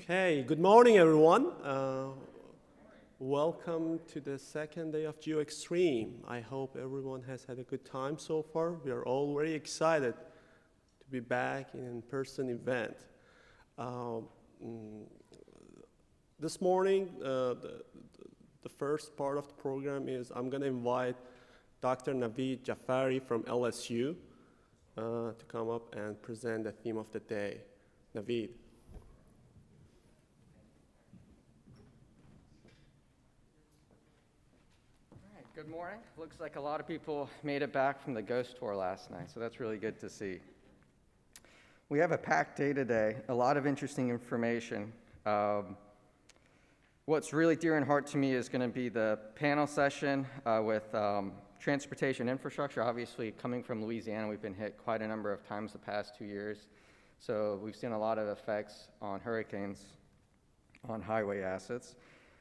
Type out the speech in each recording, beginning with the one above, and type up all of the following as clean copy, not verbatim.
Okay, good morning, everyone. Welcome to the second day of Geo-Extreme. I hope everyone has had a good time so far. We are all very excited to be back in an in-person event. This morning, the first part of the program is I'm going to invite Dr. Naveed Jafari from LSU to come up and present the theme of the day. Naveed. Good morning. Looks like a lot of people made it back from the ghost tour last night, so that's really good to see. We have a packed day today, a lot of interesting information. What's really dear and heart to me is going to be the panel session with transportation infrastructure. Obviously, coming from Louisiana, we've been hit quite a number of times the past 2 years, so we've seen a lot of effects on hurricanes on highway assets.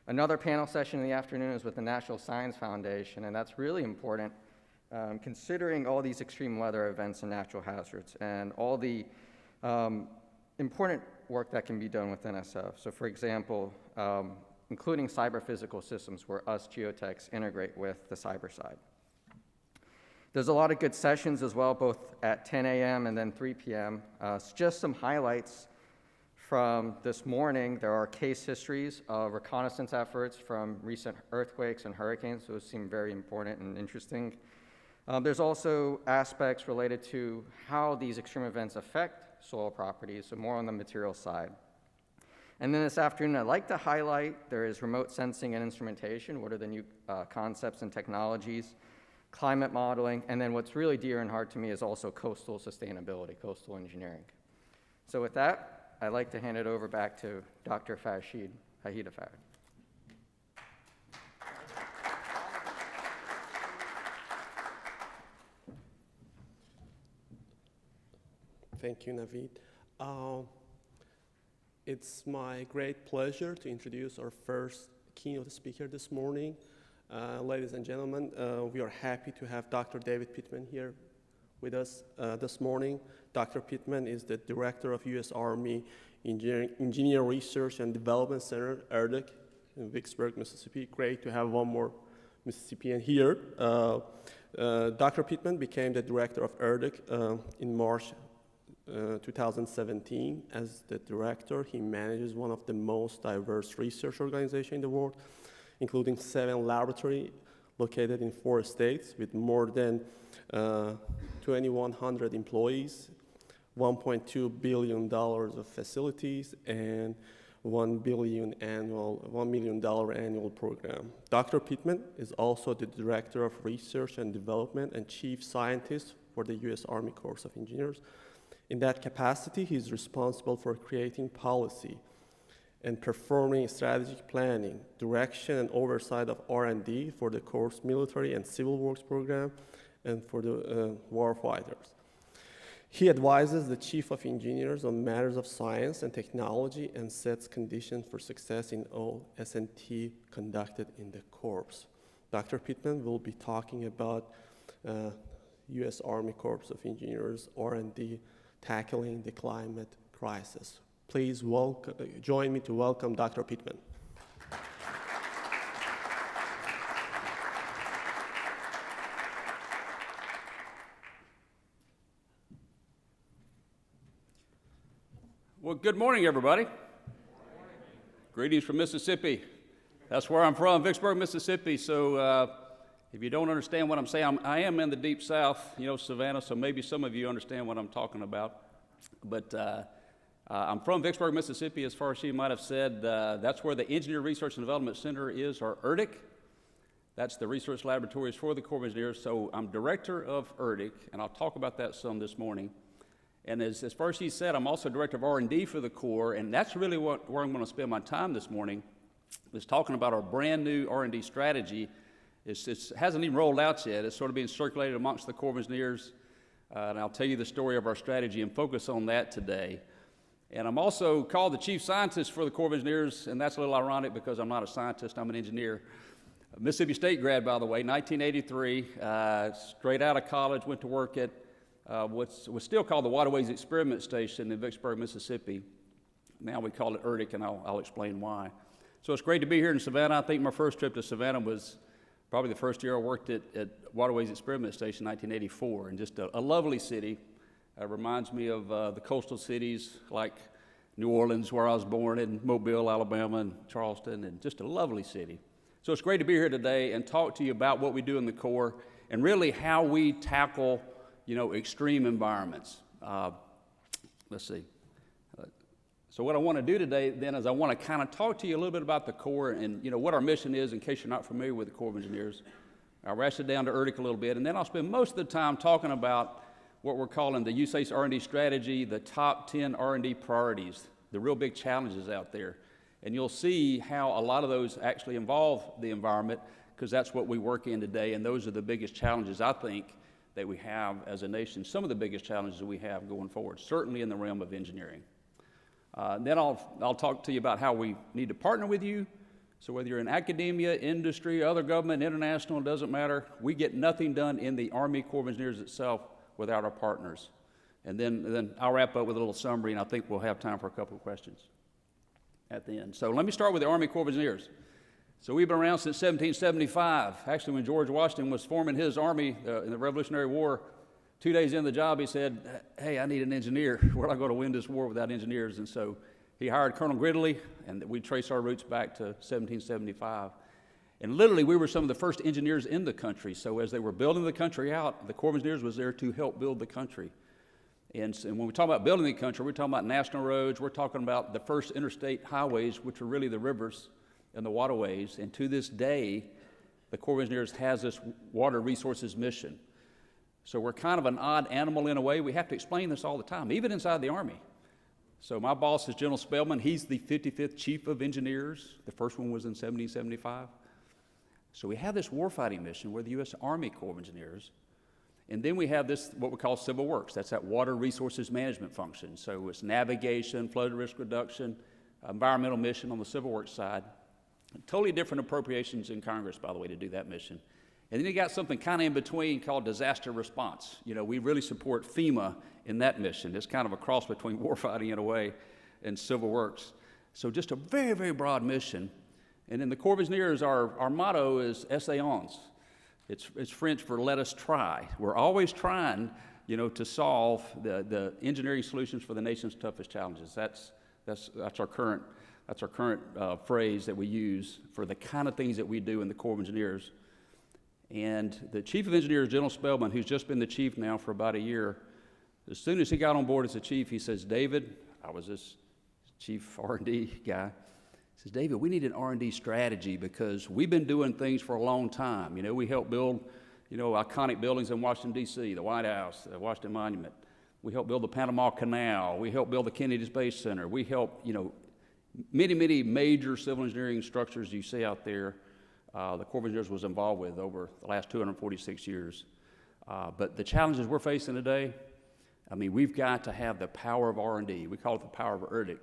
Another panel session in the afternoon is with the National Science Foundation, and that's really important considering all these extreme weather events and natural hazards and all the important work that can be done with NSF. So for example, including cyber physical systems where us geotechs integrate with the cyber side. There's a lot of good sessions as well, both at 10 a.m. and then 3 p.m. Just some highlights from this morning. There are case histories of reconnaissance efforts from recent earthquakes and hurricanes. Those seem very important and interesting. There's also aspects related to how these extreme events affect soil properties, so more on the material side. And then this afternoon, I'd like to highlight there is remote sensing and instrumentation. What are the new concepts and technologies? Climate modeling, and then what's really dear and heart to me is also coastal sustainability, coastal engineering. So with that, I'd like to hand it over back to Dr. Farshid Hahidafar. Thank you, Naveed. It's my great pleasure to introduce our first keynote speaker this morning. Ladies and gentlemen, we are happy to have Dr. David Pittman here with us this morning. Dr. Pittman is the director of U.S. Army Engineer Research and Development Center, ERDC, in Vicksburg, Mississippi. Great to have one more Mississippian here. Dr. Pittman became the director of ERDC in March 2017. As the director, he manages one of the most diverse research organizations in the world, including 7 laboratories located in 4 states with more than 2,100 employees, $1.2 billion of facilities, and $1 million annual program. Dr. Pittman is also the Director of Research and Development and Chief Scientist for the U.S. Army Corps of Engineers. In that capacity, he is responsible for creating policy and performing strategic planning, direction, and oversight of R&D for the Corps' military and civil works program and for the warfighters. He advises the Chief of Engineers on matters of science and technology and sets conditions for success in all S&T conducted in the Corps. Dr. Pittman will be talking about U.S. Army Corps of Engineers R&D tackling the climate crisis. Please join me to welcome Dr. Pittman. Well, good morning, everybody. Good morning. Greetings from Mississippi. That's where I'm from, Vicksburg, Mississippi. So if you don't understand what I'm saying, I am in the deep south, Savannah, so maybe some of you understand what I'm talking about. But I'm from Vicksburg, Mississippi, as far as she might have said. That's where the Engineer Research and Development Center is, or ERDC. That's the research laboratories for the Corps of Engineers. So I'm director of ERDC, and I'll talk about that some this morning. And as far as she said, I'm also director of R&D for the Corps, and that's really where I'm going to spend my time this morning, is talking about our brand new R&D strategy. It hasn't even rolled out yet. It's sort of being circulated amongst the Corps of Engineers, and I'll tell you the story of our strategy and focus on that today. And I'm also called the chief scientist for the Corps of Engineers, and that's a little ironic because I'm not a scientist, I'm an engineer. A Mississippi State grad, by the way, 1983, straight out of college, went to work at what was still called the Waterways Experiment Station in Vicksburg, Mississippi. now we call it ERDIC, and I'll explain why. So it's great to be here in Savannah. I think my first trip to Savannah was probably the first year I worked at Waterways Experiment Station, 1984, and just a lovely city. Reminds me of the coastal cities like New Orleans, where I was born, and Mobile, Alabama, and Charleston, and just a lovely city. So it's great to be here today and talk to you about what we do in the Corps and really how we tackle, extreme environments. Let's see. So what I want to do today then is I want to kind of talk to you a little bit about the Corps and what our mission is in case you're not familiar with the Corps of Engineers. I'll ratchet down to ERDIC a little bit, and then I'll spend most of the time talking about what we're calling the USACE R&D strategy, the top 10 R&D priorities, the real big challenges out there. And you'll see how a lot of those actually involve the environment, because that's what we work in today, and those are the biggest challenges, I think, that we have as a nation, some of the biggest challenges that we have going forward, certainly in the realm of engineering. Then I'll talk to you about how we need to partner with you. So whether you're in academia, industry, other government, international, it doesn't matter. We get nothing done in the Army Corps of Engineers itself without our partners. And then I'll wrap up with a little summary, and I think we'll have time for a couple of questions at the end. So let me start with the Army Corps of Engineers. So we've been around since 1775. Actually, when George Washington was forming his army in the Revolutionary War, 2 days into the job, he said, hey, I need an engineer. Where am I going to win this war without engineers? And so he hired Colonel Gridley, and we trace our roots back to 1775. And literally, we were some of the first engineers in the country. So as they were building the country out, the Corps of Engineers was there to help build the country. And when we talk about building the country, we're talking about national roads. We're talking about the first interstate highways, which are really the rivers and the waterways. And to this day, the Corps of Engineers has this water resources mission. So we're kind of an odd animal in a way. We have to explain this all the time, even inside the Army. So my boss is General Spellman. He's the 55th Chief of Engineers. The first one was in 1775. So we have this warfighting mission. We're the U.S. Army Corps of Engineers. And then we have this, what we call civil works. That's that water resources management function. So it's navigation, flood risk reduction, environmental mission on the civil works side. Totally different appropriations in Congress, by the way, to do that mission. And then you got something kind of in between called disaster response. We really support FEMA in that mission. It's kind of a cross between warfighting in a way and civil works. So just a very, very broad mission. And in the Corps of Engineers, our motto is Essayons. It's French for let us try. We're always trying, to solve the engineering solutions for the nation's toughest challenges. That's our current phrase that we use for the kind of things that we do in the Corps of Engineers. And the Chief of Engineers, General Spellman, who's just been the chief now for about a year, as soon as he got on board as the chief, he says, David, I was this chief R&D guy, he says, David, we need an R&D strategy because we've been doing things for a long time. We helped build, iconic buildings in Washington, D.C., the White House, the Washington Monument. We helped build the Panama Canal. We helped build the Kennedy Space Center. We helped, many, many major civil engineering structures you see out there. The Corps of Engineers was involved with over the last 246 years. But the challenges we're facing today, we've got to have the power of R&D. We call it the power of ERDIC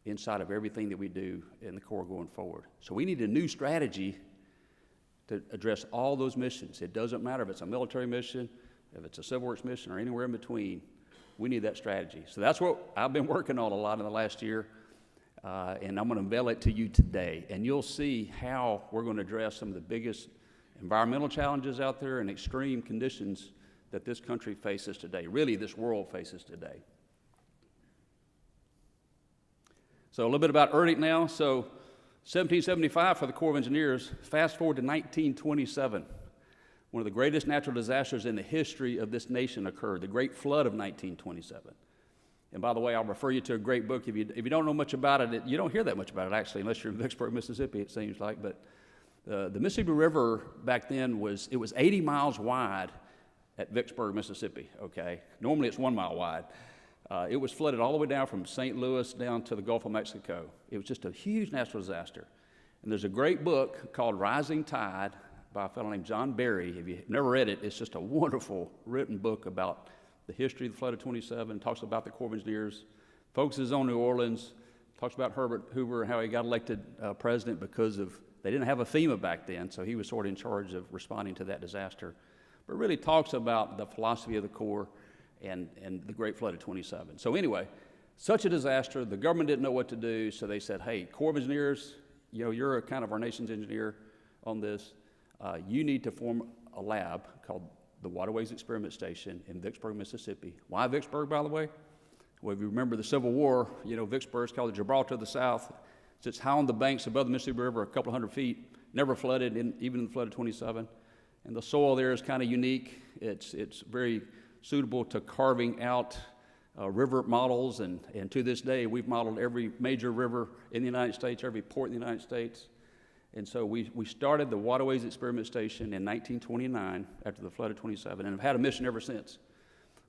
inside of everything that we do in the Corps going forward. So we need a new strategy to address all those missions. It doesn't matter if it's a military mission, if it's a civil works mission, or anywhere in between. We need that strategy. So that's what I've been working on a lot in the last year. And I'm going to unveil it to you today. And you'll see how we're going to address some of the biggest environmental challenges out there and extreme conditions that this country faces today, really this world faces today. So a little bit about ERDIC now. So 1775 for the Corps of Engineers. Fast forward to 1927. One of the greatest natural disasters in the history of this nation occurred, the Great Flood of 1927. And by the way, I'll refer you to a great book. If you don't know much about it, you don't hear that much about it, actually, unless you're in Vicksburg, Mississippi, it seems like. But the Mississippi River back then was 80 miles wide at Vicksburg, Mississippi, okay? Normally it's 1 mile wide. It was flooded all the way down from St. Louis down to the Gulf of Mexico. It was just a huge natural disaster. And there's a great book called Rising Tide by a fellow named John Berry. If you've never read it, it's just a wonderful written book about the history of the flood of 27, talks about the Corps of Engineers, focuses on New Orleans, talks about Herbert Hoover and how he got elected president because they didn't have a FEMA back then, so he was sort of in charge of responding to that disaster. But really talks about the philosophy of the Corps and the Great Flood of 27. So anyway, Such a disaster, the government didn't know what to do, so they said, hey, Corps of Engineers, you're a kind of our nation's engineer on this. You need to form a lab called the Waterways Experiment Station in Vicksburg, Mississippi. Why Vicksburg, by the way? Well, if you remember the Civil War, Vicksburg's called the Gibraltar of the South. Sits high on the banks above the Mississippi River, a couple hundred feet, never flooded, even in the flood of 27. And the soil there is kind of unique. It's very suitable to carving out river models, and to this day, we've modeled every major river in the United States, every port in the United States. And so we started the Waterways Experiment Station in 1929 after the flood of 27, and have had a mission ever since.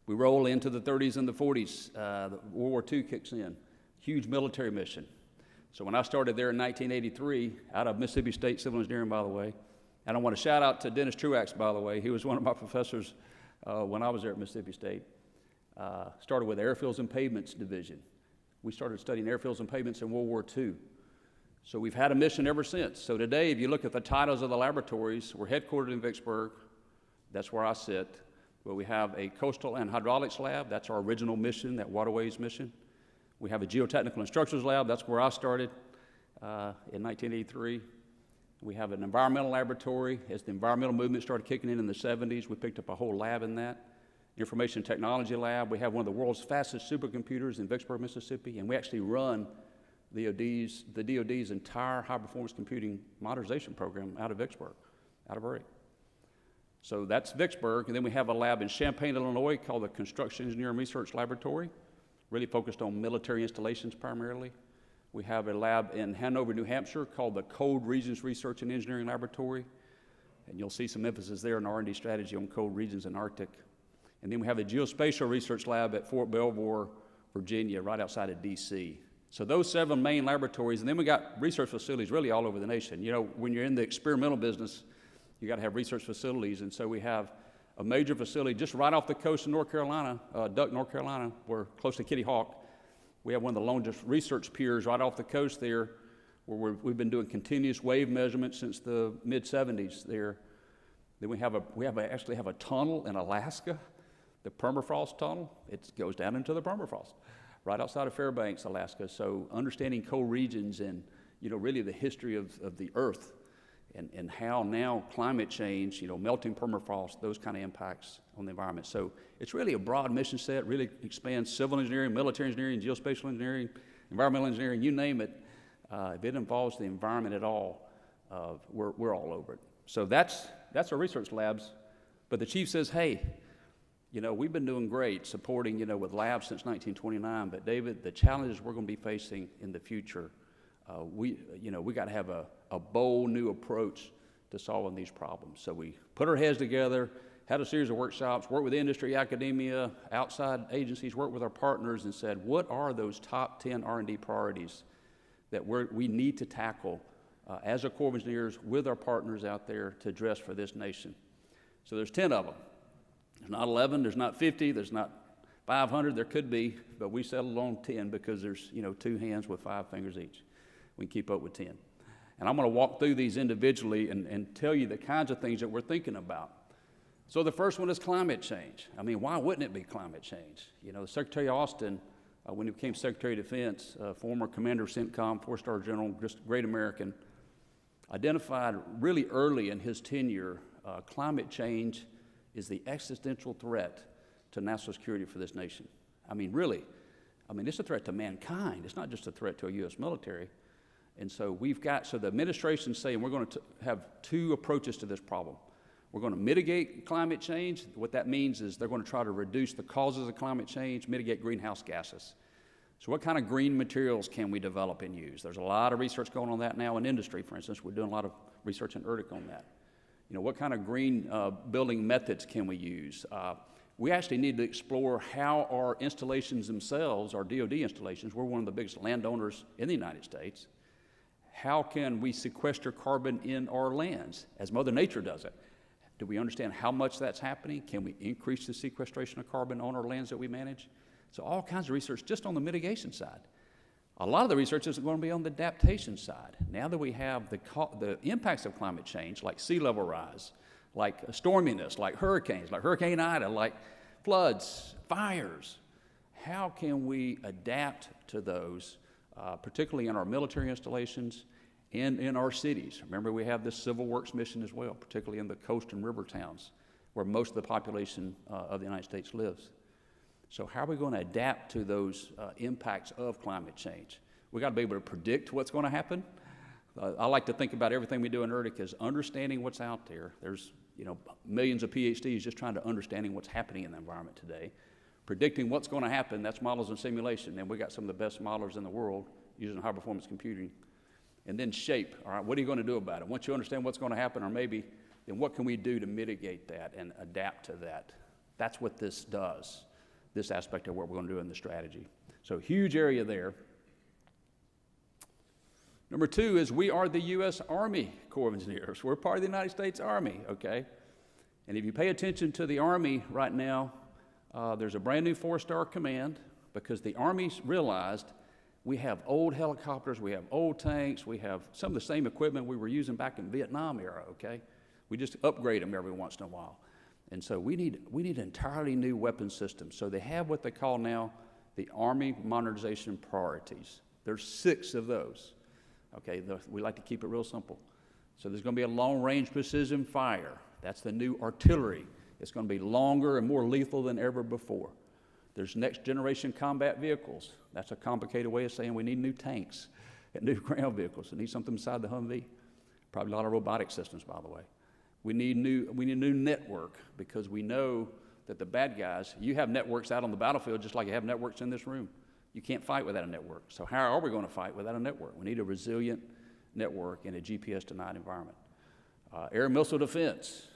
We roll into the 30s and the 40s. World War II kicks in, huge military mission. So when I started there in 1983, out of Mississippi State Civil Engineering, by the way, and I want to shout out to Dennis Truax, by the way. He was one of my professors when I was there at Mississippi State. Started with Airfields and Pavements Division. We started studying airfields and pavements in World War II. So we've had a mission ever since. So today, if you look at the titles of the laboratories, we're headquartered in Vicksburg. That's where I sit. But we have a coastal and hydraulics lab. That's our original mission, that waterways mission. We have a geotechnical and structures lab. That's where I started in 1983. We have an environmental laboratory. As the environmental movement started kicking in the 70s, we picked up a whole lab in that. Information technology lab. We have one of the world's fastest supercomputers in Vicksburg, Mississippi, and we actually run the DOD's entire high-performance computing modernization program out of Vicksburg, out of Erie. So that's Vicksburg, and then we have a lab in Champaign, Illinois called the Construction Engineering Research Laboratory, really focused on military installations primarily. We have a lab in Hanover, New Hampshire called the Cold Regions Research and Engineering Laboratory, and you'll see some emphasis there in R&D strategy on cold regions and Arctic. And then we have a geospatial research lab at Fort Belvoir, Virginia, right outside of DC. So those 7 main laboratories, and then we got research facilities really all over the nation. When you're in the experimental business, you got to have research facilities, and so we have a major facility just right off the coast of North Carolina, Duck, North Carolina. We're close to Kitty Hawk. We have one of the longest research piers right off the coast there, where we've been doing continuous wave measurements since the mid-70s there. Then we actually have a tunnel in Alaska, the permafrost tunnel. It goes down into the permafrost, right outside of Fairbanks, Alaska. So understanding cold regions and really the history of the Earth. And how now climate change, melting permafrost, those kind of impacts on the environment. So it's really a broad mission set, really expands civil engineering, military engineering, geospatial engineering, environmental engineering, you name it. If it involves the environment at all, we're all over it. So that's our research labs. But the chief says, hey, we've been doing great supporting, with labs since 1929, but David, the challenges we're going to be facing in the future, we got to have a bold new approach to solving these problems. So we put our heads together, had a series of workshops, worked with industry, academia, outside agencies, worked with our partners, and said, what are those top 10 R&D priorities that we need to tackle as a Corps of Engineers with our partners out there to address for this nation? So there's 10 of them. There's not 11, there's not 50, there's not 500, there could be, but we settled on 10 because there's, 2 hands with 5 fingers each. We can keep up with 10. And I'm going to walk through these individually and tell you the kinds of things that we're thinking about. So the first one is climate change. I mean, why wouldn't it be climate change? Secretary Austin, when he became Secretary of Defense, former commander of CENTCOM, 4-star general, just great American, identified really early in his tenure, climate change is the existential threat to national security for this nation. I mean, really. It's a threat to mankind. It's not just a threat to a U.S. military. And so the administration's saying we're going to have 2 approaches to this problem. We're going to mitigate climate change. What that means is they're going to try to reduce the causes of climate change, mitigate greenhouse gases. So what kind of green materials can we develop and use? There's a lot of research going on that now in industry, for instance. We're doing a lot of research in ERDIC on that. What kind of green building methods can we use? We actually need to explore how our installations themselves, our DOD installations, we're one of the biggest landowners in the United States. How can we sequester carbon in our lands as Mother Nature does it? Do we understand how much that's happening? Can we increase the sequestration of carbon on our lands that we manage? So all kinds of research just on the mitigation side. A lot of the research is going to be on the adaptation side. Now that we have the impacts of climate change, like sea level rise, like storminess, like hurricanes, like Hurricane Ida, like floods, fires, how can we adapt to those, particularly in our military installations and in our cities? Remember, we have this civil works mission as well, particularly in the coast and river towns where most of the population of the United States lives. So how are we going to adapt to those impacts of climate change? We got to be able to predict what's going to happen. I like to think about everything we do in ERDIC as understanding what's out there. There's millions of PhDs just trying to understanding what's happening in the environment today. Predicting what's going to happen, that's models and simulation, and we got some of the best modelers in the world using high performance computing. And then shape, all right, what are you going to do about it? Once you understand what's going to happen, or maybe, then what can we do to mitigate that and adapt to that? That's what this does, this aspect of what we're going to do in the strategy. So huge area there. Number 2 is we are the U.S. Army Corps of Engineers. We're part of the United States Army, okay? And if you pay attention to the Army right now, there's a brand new 4-star command because the Army's realized we have old helicopters, we have old tanks, we have some of the same equipment we were using back in Vietnam era, okay? We just upgrade them every once in a while. And so we need entirely new weapon systems. So they have what they call now the Army Modernization Priorities. There's 6 of those. Okay, we like to keep it real simple. So there's going to be a long-range precision fire. That's the new artillery. It's going to be longer and more lethal than ever before. There's next-generation combat vehicles. That's a complicated way of saying we need new tanks and new ground vehicles. We need something beside the Humvee. Probably a lot of robotic systems, by the way. We need a new network because we know that the bad guys, you have networks out on the battlefield just like you have networks in this room. You can't fight without a network. So how are we going to fight without a network? We need a resilient network in a GPS-denied environment. Air and missile defense.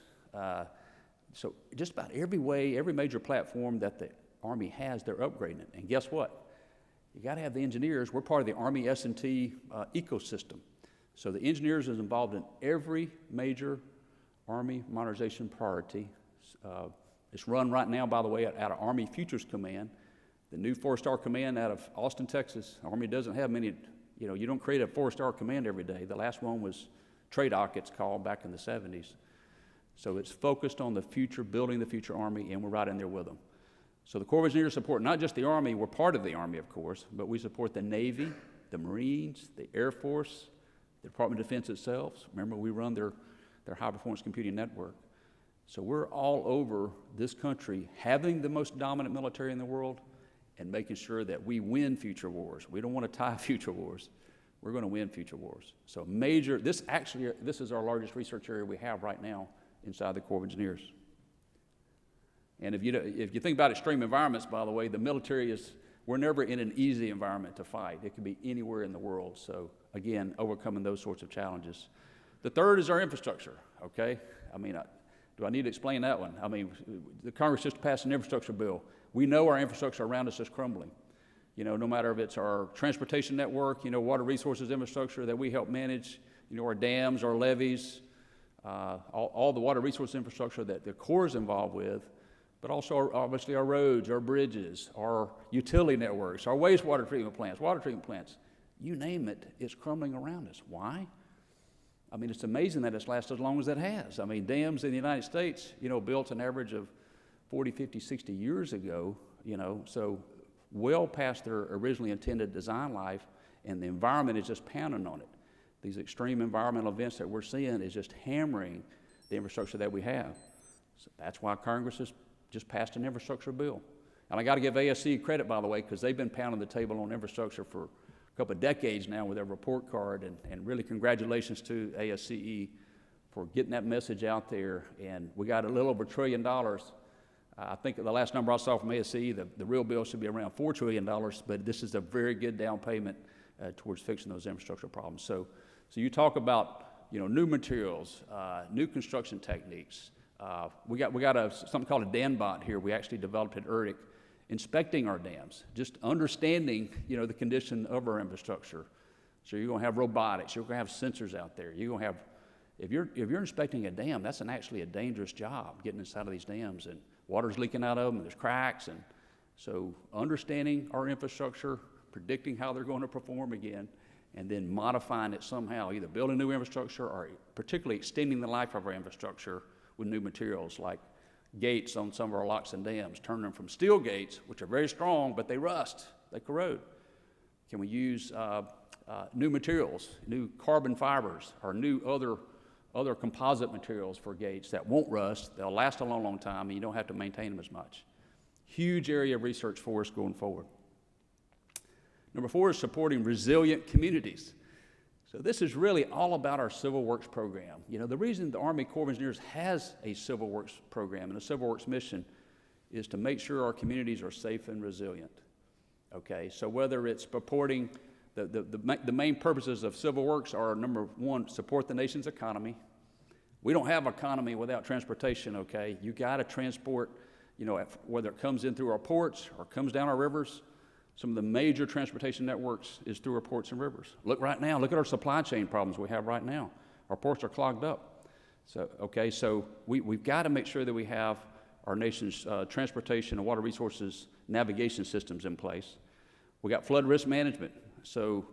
So just about every way, every major platform that the Army has, they're upgrading it. And guess what? You got to have the engineers. We're part of the Army S&T ecosystem. So the engineers is involved in every major Army modernization priority. It's run right now, by the way, out of Army Futures Command. The new 4-star command out of Austin, Texas. Army doesn't have many, you don't create a 4-star command every day. The last one was TRADOC, it's called, back in the 70s. So it's focused on the future, building the future Army, and we're right in there with them. So the Corps of Engineers support not just the Army, we're part of the Army, of course, but we support the Navy, the Marines, the Air Force, the Department of Defense itself. Remember, we run their high-performance computing network. So we're all over this country having the most dominant military in the world and making sure that we win future wars. We don't want to tie future wars. We're going to win future wars. So this is our largest research area we have right now inside the Corps of Engineers. And if you think about extreme environments, by the way, the military we're never in an easy environment to fight. It could be anywhere in the world. So again, overcoming those sorts of challenges. The third is our infrastructure, okay? Do I need to explain that one? The Congress just passed an infrastructure bill. We know our infrastructure around us is crumbling. No matter if it's our transportation network, water resources infrastructure that we help manage, our dams, our levees, all the water resource infrastructure that the Corps is involved with, but also obviously our roads, our bridges, our utility networks, our wastewater treatment plants, water treatment plants. You name it, it's crumbling around us. Why? It's amazing that it's lasted as long as it has. Dams in the United States, built an average of 40, 50, 60 years ago, so well past their originally intended design life, and the environment is just pounding on it. These extreme environmental events that we're seeing is just hammering the infrastructure that we have. So that's why Congress has just passed an infrastructure bill. And I got to give ASCE credit, by the way, because they've been pounding the table on infrastructure for a couple of decades now with their report card, and really congratulations to ASCE for getting that message out there. And we got a little over $1 trillion. I think the last number I saw from ASCE, the real bill should be around $4 trillion, but this is a very good down payment towards fixing those infrastructure problems. So you talk about new materials, new construction techniques. We got something called a DAMBot here. We actually developed at ERDIC, inspecting our dams, just understanding the condition of our infrastructure. So you're going to have robotics. You're going to have sensors out there. You're going to have, if you're inspecting a dam, that's actually a dangerous job, getting inside of these dams, and water's leaking out of them, and there's cracks. And so understanding our infrastructure, predicting how they're going to perform again, and then modifying it somehow, either building new infrastructure or particularly extending the life of our infrastructure with new materials like gates on some of our locks and dams, turn them from steel gates, which are very strong, but they rust, they corrode? Can we use new materials, new carbon fibers, or new other composite materials for gates that won't rust, they'll last a long, long time, and you don't have to maintain them as much? Huge area of research for us going forward. Number 4 is supporting resilient communities. So this is really all about our Civil Works program. You know, the reason the Army Corps of Engineers has a Civil Works program and a Civil Works mission is to make sure our communities are safe and resilient. Okay, so whether it's purporting, the main purposes of Civil Works are, number 1, support the nation's economy. We don't have economy without transportation, okay? You gotta transport, you know, whether it comes in through our ports or comes down our rivers. Some of the major transportation networks is through our ports and rivers. Look right now, look at our supply chain problems we have right now. Our ports are clogged up. So, okay, so we've got to make sure that we have our nation's transportation and water resources navigation systems in place. We got flood risk management. So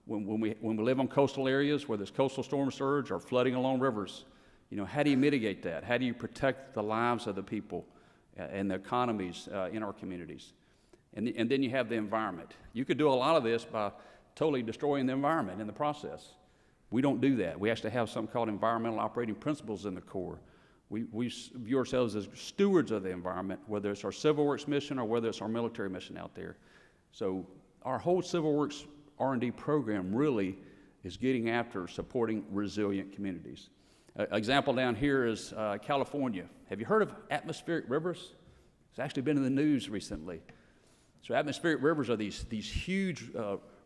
when we live on coastal areas where there's coastal storm surge or flooding along rivers, you know, how do you mitigate that? How do you protect the lives of the people and the economies in our communities? And then you have the environment. You could do a lot of this by totally destroying the environment in the process. We don't do that. We actually have something called environmental operating principles in the Corps. We view ourselves as stewards of the environment, whether it's our Civil Works mission or whether it's our military mission out there. So our whole Civil Works R&D program really is getting after supporting resilient communities. Example down here is California. Have you heard of atmospheric rivers? It's actually been in the news recently. So atmospheric rivers are these huge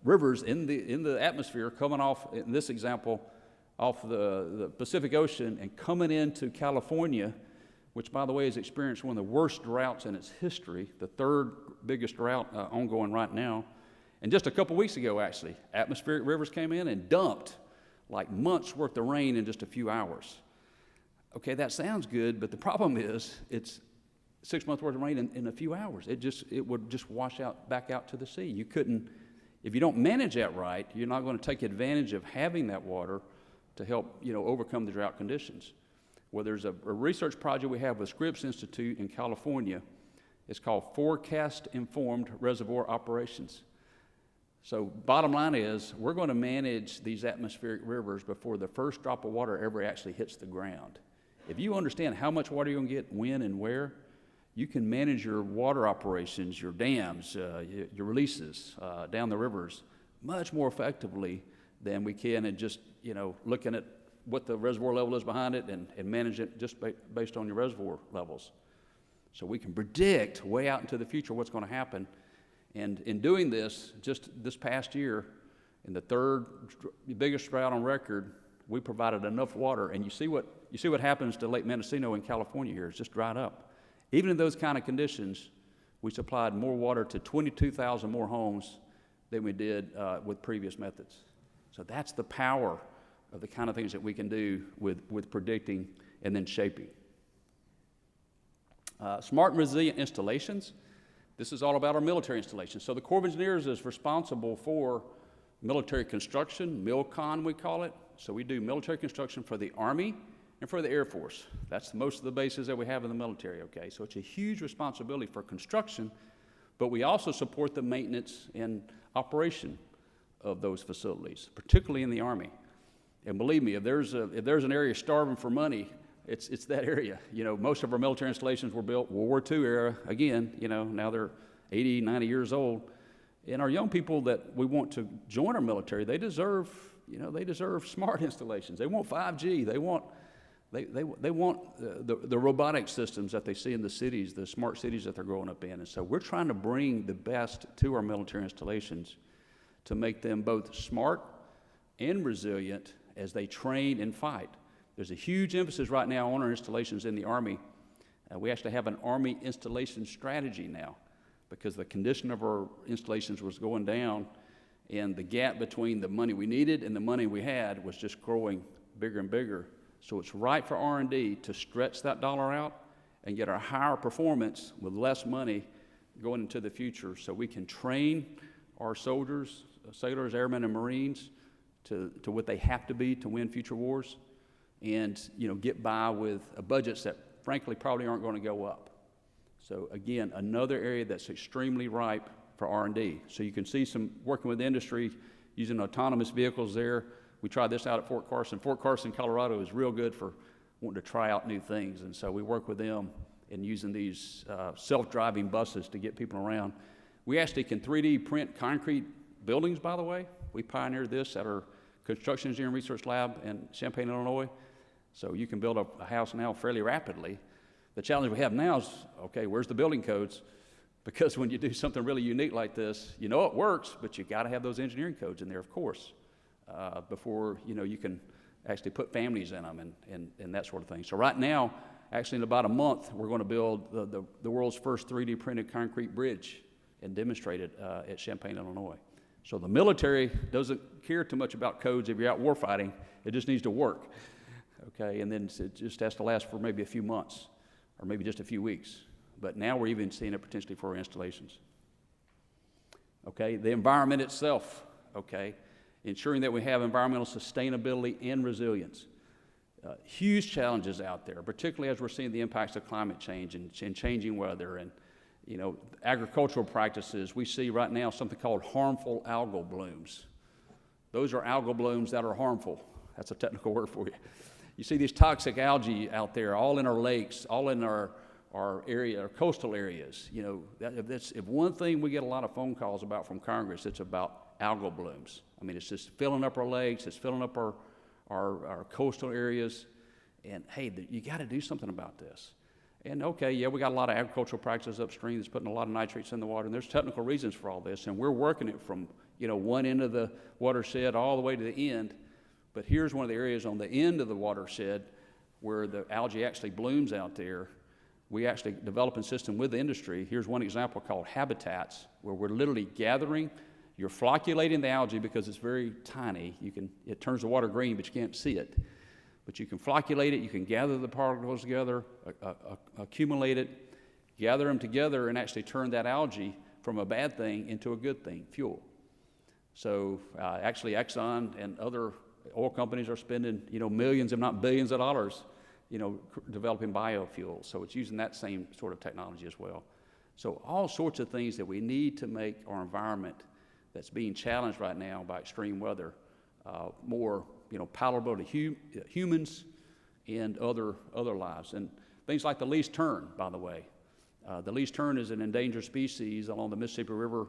rivers in the atmosphere coming off, in this example, off the Pacific Ocean and coming into California, which, by the way, has experienced one of the worst droughts in its history, the 3rd biggest drought ongoing right now. And just a couple weeks ago, actually, atmospheric rivers came in and dumped like months' worth of rain in just a few hours. Okay, that sounds good, but the problem is it's 6 months worth of rain in a few hours. It would just wash back out to the sea. You couldn't, if you don't manage that right, you're not going to take advantage of having that water to help, you know, overcome the drought conditions. Well, there's a research project we have with Scripps Institute in California. It's called Forecast Informed Reservoir Operations. So bottom line is, we're going to manage these atmospheric rivers before the first drop of water ever actually hits the ground. If you understand how much water you're going to get, when and where, you can manage your water operations, your dams, your releases down the rivers much more effectively than we can in just, you know, looking at what the reservoir level is behind it and manage it just based on your reservoir levels. So we can predict way out into the future what's going to happen. And in doing this, just this past year, in the 3rd biggest drought on record, we provided enough water. And you see what happens to Lake Mendocino in California here. It's just dried up. Even in those kind of conditions, we supplied more water to 22,000 more homes than we did with previous methods. So that's the power of the kind of things that we can do with predicting and then shaping. Smart and resilient installations. This is all about our military installations. So the Corps of Engineers is responsible for military construction, MILCON we call it. So we do military construction for the Army and for the Air Force. That's most of the bases that we have in the military, okay? So it's a huge responsibility for construction, but we also support the maintenance and operation of those facilities, particularly in the Army. And believe me, if there's an area starving for money, it's that area. You know, most of our military installations were built World War II era. Again, you know, now they're 80, 90 years old. And our young people that we want to join our military, they deserve smart installations. They want 5G. They want the robotic systems that they see in the cities, the smart cities that they're growing up in. And so we're trying to bring the best to our military installations to make them both smart and resilient as they train and fight. There's a huge emphasis right now on our installations in the Army. We actually have an Army installation strategy now because the condition of our installations was going down and the gap between the money we needed and the money we had was just growing bigger and bigger. So it's right for R&D to stretch that dollar out and get our higher performance with less money going into the future so we can train our soldiers, sailors, airmen, and Marines to what they have to be to win future wars and, you know, get by with budgets that frankly, probably aren't going to go up. So again, another area that's extremely ripe for R&D. So you can see some working with the industry using autonomous vehicles there. We tried this out at Fort Carson. Fort Carson, Colorado is real good for wanting to try out new things. And so we work with them in using these self-driving buses to get people around. We actually can 3D print concrete buildings, by the way. We pioneered this at our Construction Engineering Research Lab in Champaign, Illinois. So you can build a house now fairly rapidly. The challenge we have now is, okay, where's the building codes? Because when you do something really unique like this, you know it works, but you got to have those engineering codes in there, of course, before you can actually put families in them and that sort of thing. So right now, actually in about a month, we're going to build the world's first 3D printed concrete bridge and demonstrate it at Champaign, Illinois. So the military doesn't care too much about codes if you're out warfighting. It just needs to work, okay? And then it just has to last for maybe a few months or maybe just a few weeks. But now we're even seeing it potentially for our installations. Okay, the environment itself, okay, ensuring that we have environmental sustainability and resilience. Huge challenges out there, particularly as we're seeing the impacts of climate change and changing weather and agricultural practices. We see right now something called harmful algal blooms. Those are algal blooms that are harmful. That's a technical word for you. You see these toxic algae out there, all in our lakes, all in our area, our coastal areas. If one thing we get a lot of phone calls about from Congress, it's about algal blooms. I mean, it's just filling up our lakes, it's filling up our coastal areas, and hey, you got to do something about this. And okay, yeah, we got a lot of agricultural practices upstream that's putting a lot of nitrates in the water, and there's technical reasons for all this, and we're working it from one end of the watershed all the way to the end. But here's one of the areas on the end of the watershed where the algae actually blooms out there. We actually develop a system with the industry. Here's one example called habitats, where we're literally gathering, you're flocculating the algae because it's very tiny. It turns the water green, but you can't see it. But you can flocculate it, you can gather the particles together, accumulate it, gather them together, and actually turn that algae from a bad thing into a good thing, fuel. So actually Exxon and other oil companies are spending millions, if not billions of dollars, developing biofuels. So it's using that same sort of technology as well. So all sorts of things that we need to make our environment that's being challenged right now by extreme weather more palatable to humans and other lives. And things like the least tern, by the way. The least tern is an endangered species along the Mississippi River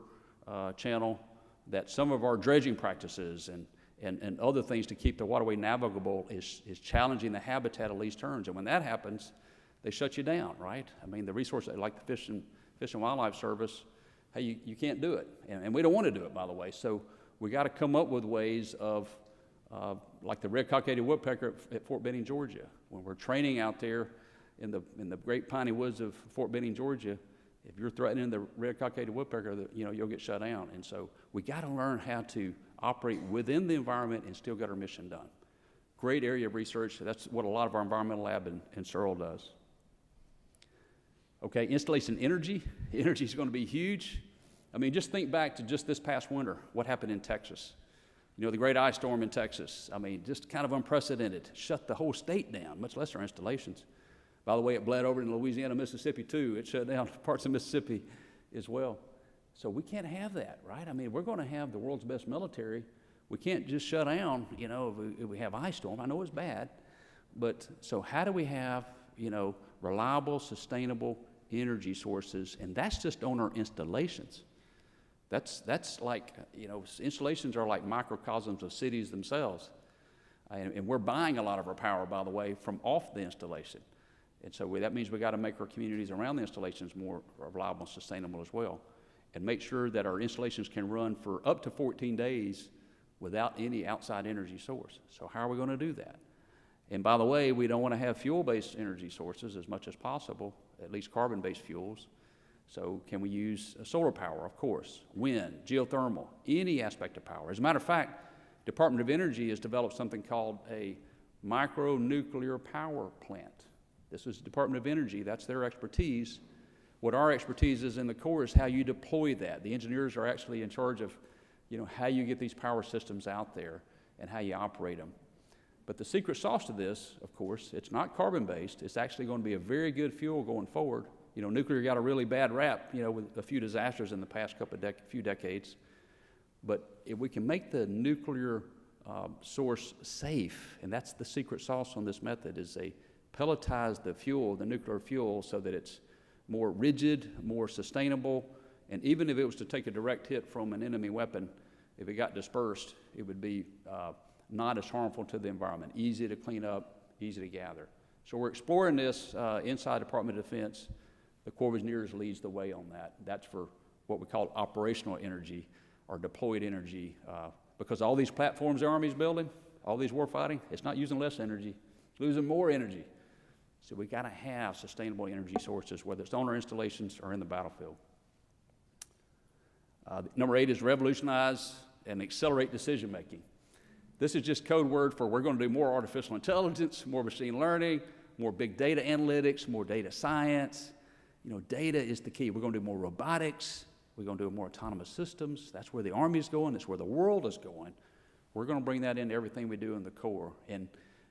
channel that some of our dredging practices and other things to keep the waterway navigable is challenging the habitat of least terns. And when that happens, they shut you down, right? I mean, the resources like the Fish and Wildlife Service, hey, you can't do it. And we don't want to do it, by the way. So we got to come up with ways of, like the red-cockaded woodpecker at Fort Benning, Georgia. When we're training out there in the great piney woods of Fort Benning, Georgia, if you're threatening the red-cockaded woodpecker, you'll get shut down. And so we got to learn how to operate within the environment and still get our mission done. Great area of research. That's what a lot of our environmental lab in Searle does. Okay, installation energy. Energy is going to be huge. I mean, just think back to just this past winter, what happened in Texas. The great ice storm in Texas. I mean, just kind of unprecedented. Shut the whole state down, much less our installations. By the way, it bled over into Louisiana, Mississippi, too. It shut down parts of Mississippi as well. So we can't have that, right? I mean, we're going to have the world's best military. We can't just shut down, if we have ice storm. I know it's bad. But so how do we have, reliable, sustainable energy sources? And that's just on our installations. That's like, installations are like microcosms of cities themselves. And we're buying a lot of our power, by the way, from off the installation. And so that means we got to make our communities around the installations more reliable and sustainable as well. And make sure that our installations can run for up to 14 days without any outside energy source. So how are we going to do that? And by the way, we don't want to have fuel-based energy sources as much as possible, at least carbon-based fuels. So can we use solar power? Of course. Wind, geothermal, any aspect of power. As a matter of fact, Department of Energy has developed something called a micronuclear power plant. This is Department of Energy. That's their expertise. What our expertise is in the Corps is how you deploy that. The engineers are actually in charge of, how you get these power systems out there and how you operate them. But the secret sauce to this, of course, it's not carbon-based. It's actually going to be a very good fuel going forward. You know, nuclear got a really bad rap, you know, with a few disasters in the past few decades. But if we can make the nuclear source safe, and that's the secret sauce on this method, is they pelletize the fuel, the nuclear fuel, so that it's more rigid, more sustainable, and even if it was to take a direct hit from an enemy weapon, if it got dispersed, it would be not as harmful to the environment, easy to clean up, easy to gather. So we're exploring this inside the Department of Defense. The Corps of Engineers leads the way on that. That's for what we call operational energy or deployed energy, because all these platforms the Army's building, all these warfighting, it's not using less energy, it's losing more energy. So we got to have sustainable energy sources, whether it's on our installations or in the battlefield. Number 8 is revolutionize and accelerate decision making. This is just code word for we're going to do more artificial intelligence, more machine learning, more big data analytics, more data science. You know, data is the key. We're going to do more robotics. We're going to do more autonomous systems. That's where the Army is going. That's where the world is going. We're going to bring that into everything we do in the Corps. And,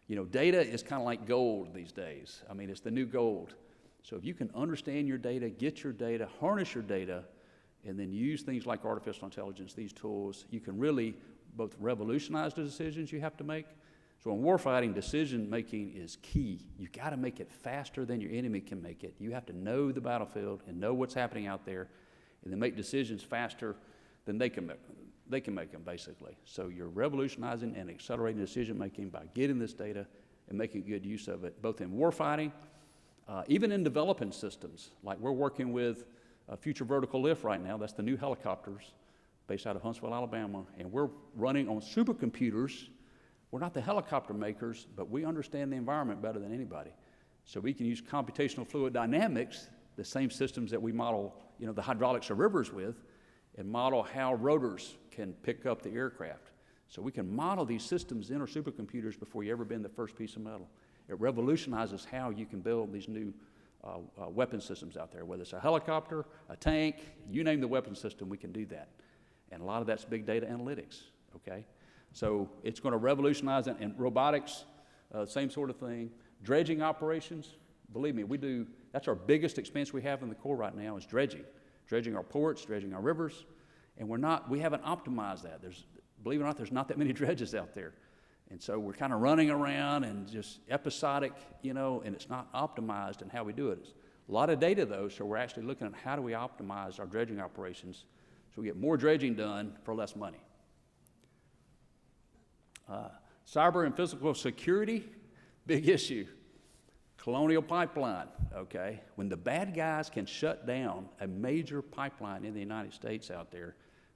you know, data is kind of like gold these days. I mean, it's the new gold. So if you can understand your data, get your data, harness your data, and then use things like artificial intelligence, these tools, you can really both revolutionize the decisions you have to make. So in warfighting, decision making is key. You got to make it faster than your enemy can make it. You have to know the battlefield and know what's happening out there, and then make decisions faster than they can make them, basically. So you're revolutionizing and accelerating decision making by getting this data and making good use of it, both in warfighting, even in developing systems. Like we're working with Future Vertical Lift right now. That's the new helicopters based out of Huntsville, Alabama, and we're running on supercomputers. We're not the helicopter makers, but we understand the environment better than anybody. So we can use computational fluid dynamics, the same systems that we model, you know, the hydraulics of rivers with, and model how rotors can pick up the aircraft. So we can model these systems in our supercomputers before you ever bend the first piece of metal. It revolutionizes how you can build these new weapon systems out there, whether it's a helicopter, a tank, you name the weapon system, we can do that. And a lot of that's big data analytics, okay? So it's going to revolutionize it. And robotics, same sort of thing. Dredging operations, believe me, that's our biggest expense we have in the Corps right now is dredging. Dredging our ports, dredging our rivers, and we haven't optimized that. Believe it or not, there's not that many dredges out there. And so we're kind of running around and just episodic, you know, and it's not optimized in how we do it. It's a lot of data though, so we're actually looking at how do we optimize our dredging operations so we get more dredging done for less money. Cyber and physical security, big issue. Colonial pipeline, okay? When the bad guys can shut down a major pipeline in the United States out there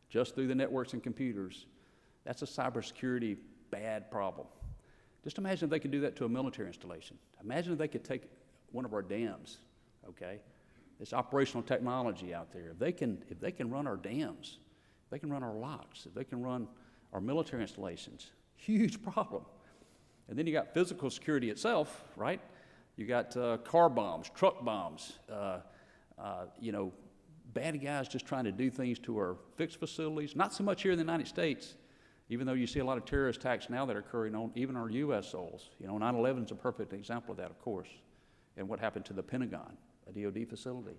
just through the networks and computers, that's a cybersecurity bad problem. Just imagine if they could do that to a military installation. Imagine if they could take one of our dams, okay? This operational technology out there. If they can run our dams, if they can run our locks, if they can run our military installations, huge problem. And then you got physical security itself, right? You got car bombs, truck bombs, you know, bad guys just trying to do things to our fixed facilities. Not so much here in the United States, even though you see a lot of terrorist attacks now that are occurring on even our U.S. soils. You know, 9/11 is a perfect example of that, of course, and what happened to the Pentagon, a DOD facility.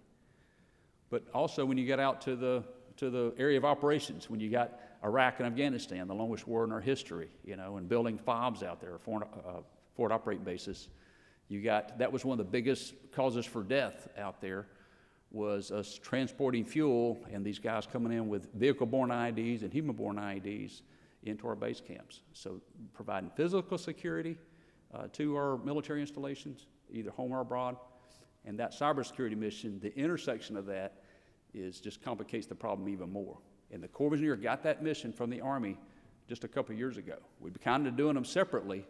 But also when you get out to the area of operations, when you got Iraq and Afghanistan, the longest war in our history, you know, and building FOBs out there, forward operating bases. That was one of the biggest causes for death out there, was us transporting fuel and these guys coming in with vehicle-borne IEDs and human-borne IEDs into our base camps. So providing physical security to our military installations, either home or abroad, and that cybersecurity mission, the intersection of that just complicates the problem even more. And the Corps of Engineers got that mission from the Army just a couple of years ago. We've been kind of doing them separately.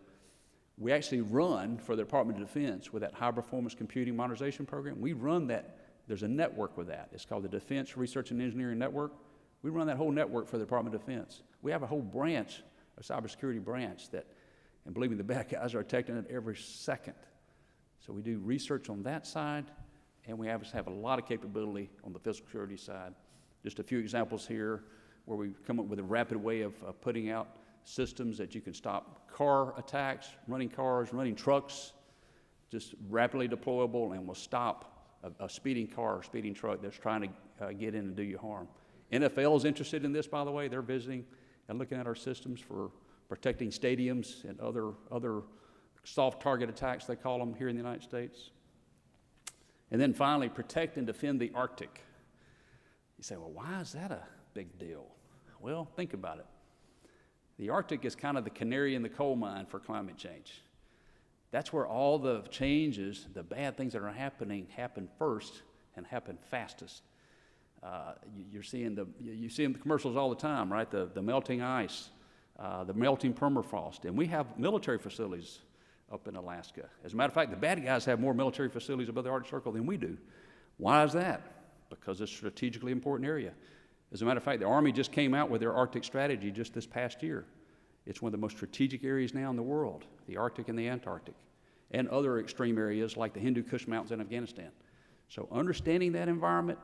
We actually run for the Department of Defense with that high-performance computing modernization program. We run that. There's a network with that. It's called the Defense Research and Engineering Network. We run that whole network for the Department of Defense. We have a whole branch, a cybersecurity branch that, and believe me, the bad guys are attacking it every second. So we do research on that side, and we have a lot of capability on the physical security side. Just a few examples here where we've come up with a rapid way of putting out systems that you can stop car attacks, running cars, running trucks, just rapidly deployable, and will stop a speeding car or speeding truck that's trying to get in and do you harm. NFL is interested in this, by the way. They're visiting and looking at our systems for protecting stadiums and other soft target attacks, they call them here in the United States. And then finally, protect and defend the Arctic. You say, well, why is that a big deal? Well, think about it. The Arctic is kind of the canary in the coal mine for climate change. That's where all the changes, the bad things that are happening, happen first and happen fastest. You see in the commercials all the time, right? The melting ice, the melting permafrost, and we have military facilities up in Alaska. As a matter of fact, the bad guys have more military facilities above the Arctic Circle than we do. Why is that? Because it's a strategically important area. As a matter of fact, the Army just came out with their Arctic strategy just this past year. It's one of the most strategic areas now in the world, the Arctic and the Antarctic, and other extreme areas like the Hindu Kush Mountains in Afghanistan. So understanding that environment,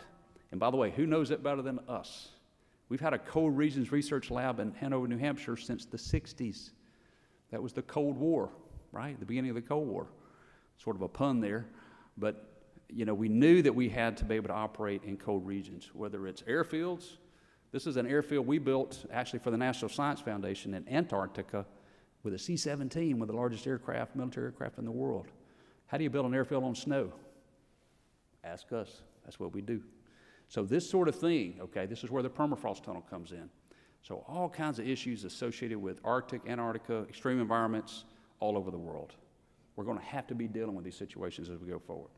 and by the way, who knows it better than us? We've had a cold regions research lab in Hanover, New Hampshire since the 60s. That was the Cold War, right? The beginning of the Cold War. Sort of a pun there. But, you know, we knew that we had to be able to operate in cold regions, whether it's airfields. This is an airfield we built actually for the National Science Foundation in Antarctica with a C-17, one of the largest aircraft, military aircraft in the world. How do you build an airfield on snow? Ask us. That's what we do. So this sort of thing, okay, this is where the permafrost tunnel comes in. So all kinds of issues associated with Arctic, Antarctica, extreme environments all over the world. We're going to have to be dealing with these situations as we go forward.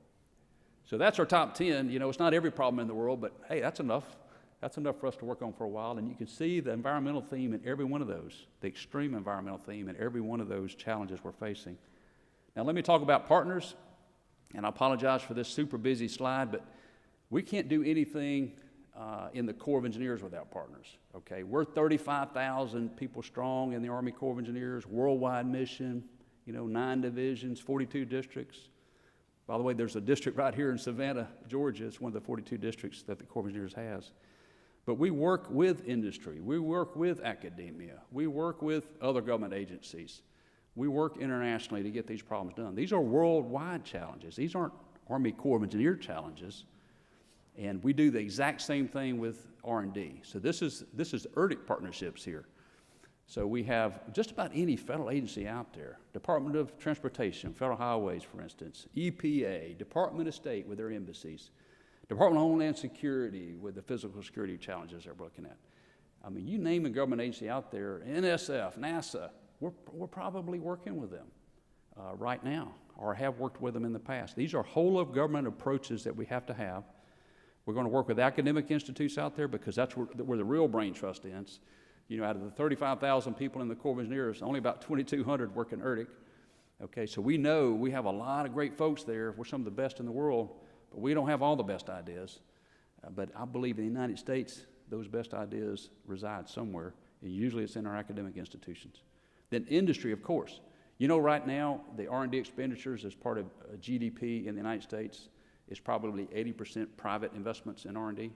So that's our top 10. You know, it's not every problem in the world, but hey, that's enough. That's enough for us to work on for a while, and you can see the environmental theme in every one of those, the extreme environmental theme in every one of those challenges we're facing. Now let me talk about partners, and I apologize for this super busy slide, but we can't do anything in the Corps of Engineers without partners, okay? We're 35,000 people strong in the Army Corps of Engineers, worldwide mission, you know, 9 divisions, 42 districts. By the way, there's a district right here in Savannah, Georgia. It's one of the 42 districts that the Corps of Engineers has. But we work with industry. We work with academia. We work with other government agencies. We work internationally to get these problems done. These are worldwide challenges. These aren't Army Corps of Engineer challenges. And we do the exact same thing with R&D. So this is ERDIC partnerships here. So we have just about any federal agency out there, Department of Transportation, Federal Highways, for instance, EPA, Department of State with their embassies, Department of Homeland Security with the physical security challenges they're looking at. I mean, you name a government agency out there, NSF, NASA, we're probably working with them right now or have worked with them in the past. These are whole of government approaches that we have to have. We're going to work with academic institutes out there because that's where the real brain trust is. You know, out of the 35,000 people in the Corps of Engineers, only about 2,200 work in ERDIC. Okay, so we know we have a lot of great folks there. We're some of the best in the world, but we don't have all the best ideas. But I believe in the United States, those best ideas reside somewhere, and usually it's in our academic institutions. Then industry, of course. You know, right now, the R&D expenditures as part of GDP in the United States is probably 80% private investments in R&D.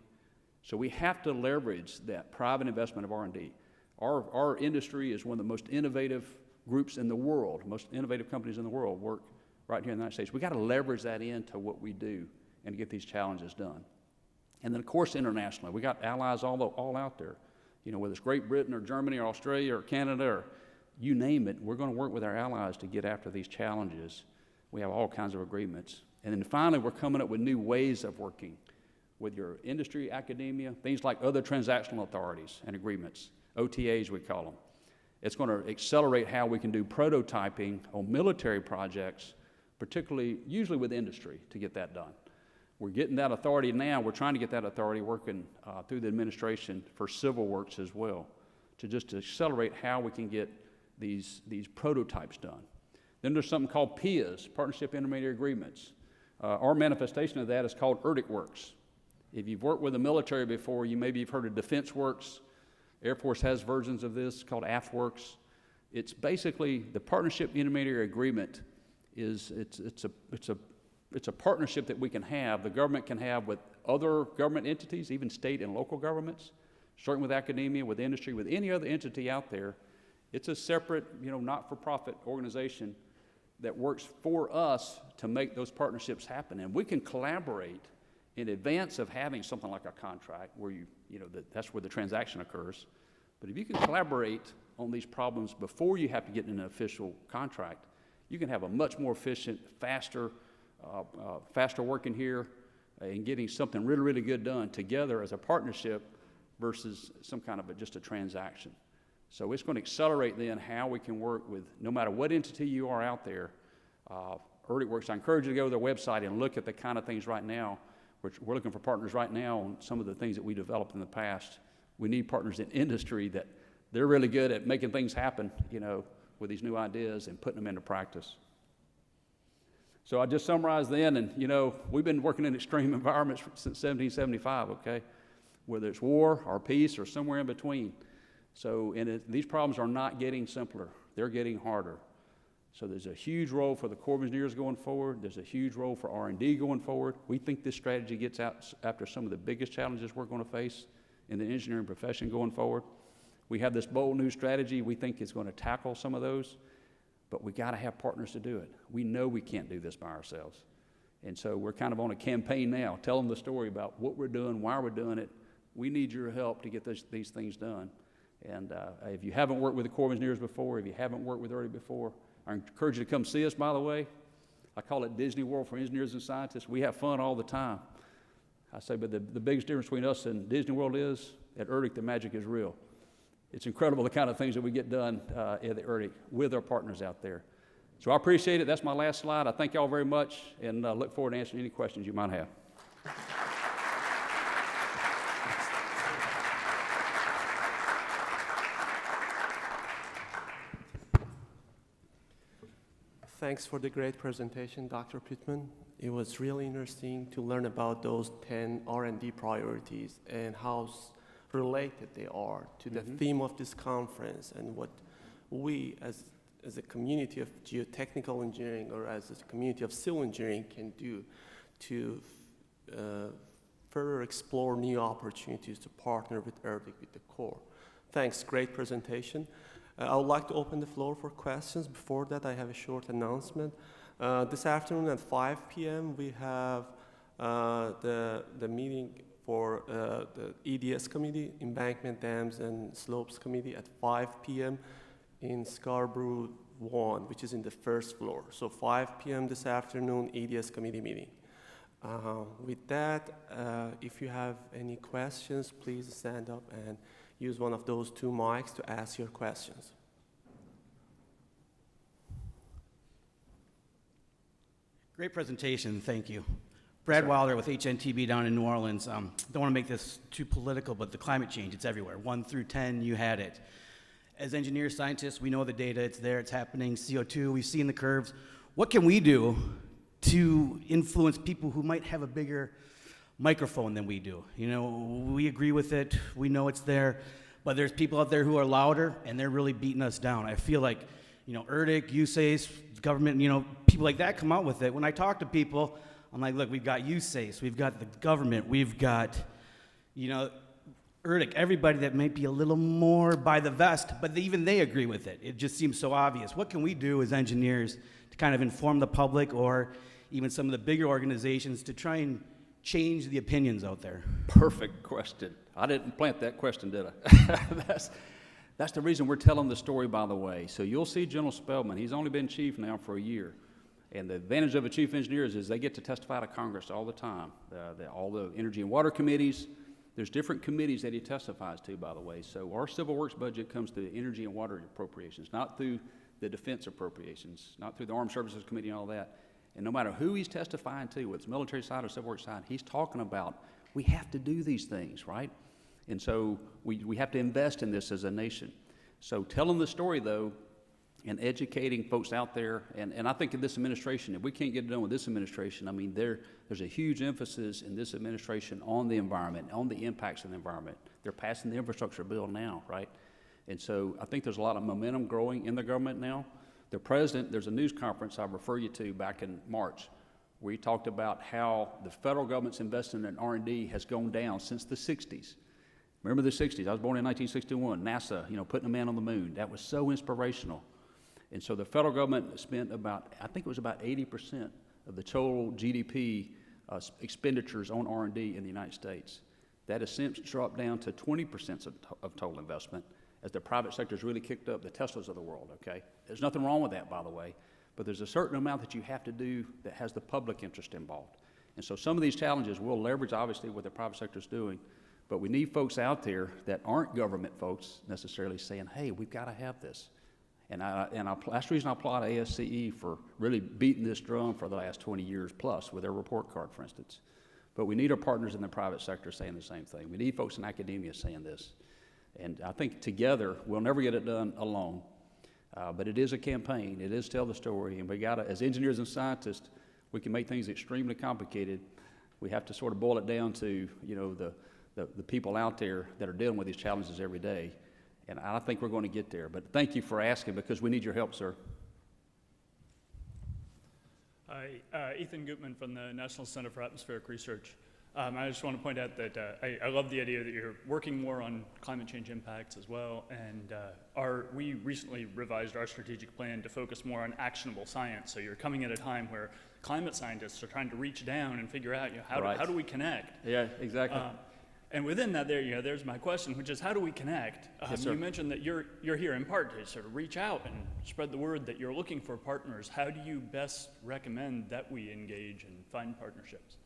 So we have to leverage that private investment of R&D. Our industry is one of the most innovative groups in the world, most innovative companies in the world work right here in the United States. We got to leverage that into what we do and get these challenges done. And then, of course, internationally, we got allies all out there. You know, whether it's Great Britain or Germany or Australia or Canada or you name it, we're going to work with our allies to get after these challenges. We have all kinds of agreements. And then finally, we're coming up with new ways of working with your industry, academia, things like other transactional authorities and agreements, OTAs we call them. It's going to accelerate how we can do prototyping on military projects, particularly, usually with industry, to get that done. We're getting that authority now. We're trying to get that authority working through the administration for civil works as well, to accelerate how we can get these prototypes done. Then there's something called PIAs, Partnership Intermediary Agreements. Our manifestation of that is called ERDIC Works. If you've worked with the military before, maybe you've heard of Defense Works. Air Force has versions of this called AF Works. It's basically the Partnership Intermediary Agreement it's a partnership that we can have, the government can have with other government entities, even state and local governments, starting with academia, with industry, with any other entity out there. It's a separate, not-for-profit organization that works for us to make those partnerships happen. And we can collaborate in advance of having something like a contract where that's where the transaction occurs. But if you can collaborate on these problems before you have to get in an official contract, you can have a much more efficient, faster working here and getting something really, really good done together as a partnership versus some kind of just a transaction. So it's going to accelerate then how we can work with, no matter what entity you are out there, ERDIC Works. I encourage you to go to their website and look at the kind of things right now. We're looking for partners right now on some of the things that we developed in the past. We need partners in industry that they're really good at making things happen, with these new ideas and putting them into practice. So I just summarized then, and we've been working in extreme environments since 1775, okay? Whether it's war or peace or somewhere in between. So these problems are not getting simpler, they're getting harder. So there's a huge role for the Corps of Engineers going forward. There's a huge role for R&D going forward. We think this strategy gets out after some of the biggest challenges we're going to face in the engineering profession going forward. We have this bold new strategy we think is going to tackle some of those, but we got to have partners to do it. We know we can't do this by ourselves. And so we're kind of on a campaign now, telling the story about what we're doing, why we're doing it. We need your help to get these things done. And if you haven't worked with the Corps of Engineers before, if you haven't worked with ERDIC before, I encourage you to come see us, by the way. I call it Disney World for engineers and scientists. We have fun all the time. I say, but the biggest difference between us and Disney World is, at ERDIC, the magic is real. It's incredible the kind of things that we get done at the ERDIC with our partners out there. So I appreciate it. That's my last slide. I thank you all very much, and look forward to answering any questions you might have. Thanks for the great presentation, Dr. Pittman. It was really interesting to learn about those 10 R&D priorities and how related they are to the theme of this conference and what we as a community of geotechnical engineering or as a community of civil engineering can do to further explore new opportunities to partner with ERDIC, with the Corps. Thanks, great presentation. I would like to open the floor for questions. Before that, I have a short announcement. This afternoon at 5 p.m., we have the meeting for the EDS committee, Embankment, Dams, and Slopes committee at 5 p.m. in Scarborough 1, which is in the first floor. So 5 p.m. this afternoon, EDS committee meeting. With that, if you have any questions, please stand up and use one of those 2 mics to ask your questions. Great presentation, thank you. Brad Wilder with HNTB down in New Orleans. Don't want to make this too political, but the climate change, it's everywhere. 1 through 10, you had it. As engineers, scientists, we know the data, it's there, it's happening. CO2, we've seen the curves. What can we do to influence people who might have a bigger microphone than we do? We agree with it, we know it's there, but there's people out there who are louder and they're really beating us down. I feel like, ERDIC, USACE, government, people like that come out with it. When I talk to people, I'm like, look, we've got USACE, we've got the government, we've got, ERDIC, everybody that might be a little more by the vest, but even they agree with it. It just seems so obvious. What can we do as engineers to kind of inform the public or even some of the bigger organizations to try and change the opinions out there? Perfect question. I didn't plant that question, did I? That's the reason we're telling the story, by the way. So you'll see General Spellman. He's only been chief now for a year. And the advantage of a chief engineer is they get to testify to Congress all the time. All the energy and water committees, there's different committees that he testifies to, by the way. So our civil works budget comes through the energy and water appropriations, not through the defense appropriations, not through the armed services committee and all that. And no matter who he's testifying to, whether it's military side or civil works side, he's talking about we have to do these things, right? And so we have to invest in this as a nation. So telling the story, though, and educating folks out there, and I think in this administration, if we can't get it done with this administration, I mean, there's a huge emphasis in this administration on the environment, on the impacts of the environment. They're passing the infrastructure bill now, right? And so I think there's a lot of momentum growing in the government now. The president, there's a news conference I refer you to back in March, where he talked about how the federal government's investment in R&D has gone down since the 60s. Remember the 60s? I was born in 1961. NASA, putting a man on the moon. That was so inspirational. And so the federal government spent I think it was about 80% of the total GDP expenditures on R&D in the United States. That has since dropped down to 20% of total investment as the private sector's really kicked up, the Teslas of the world, okay? There's nothing wrong with that, by the way, but there's a certain amount that you have to do that has the public interest involved. And so some of these challenges we'll leverage, obviously, what the private sector's doing, but we need folks out there that aren't government folks necessarily saying, hey, we've got to have this. And that's the reason I applaud ASCE for really beating this drum for the last 20 years plus with their report card, for instance. But we need our partners in the private sector saying the same thing. We need folks in academia saying this. And I think together, we'll never get it done alone. But it is a campaign. It is tell the story. And we got to, as engineers and scientists, we can make things extremely complicated. We have to sort of boil it down to, the people out there that are dealing with these challenges every day. And I think we're going to get there. But thank you for asking, because we need your help, sir. Hi, Ethan Gutman from the National Center for Atmospheric Research. I just want to point out that I love the idea that you're working more on climate change impacts as well. And we recently revised our strategic plan to focus more on actionable science. So you're coming at a time where climate scientists are trying to reach down and figure out how do we connect? Yeah, exactly. And within that, there's my question, which is how do we connect? Yes, sir. You mentioned that you're here in part to sort of reach out and spread the word that you're looking for partners. How do you best recommend that we engage and find partnerships?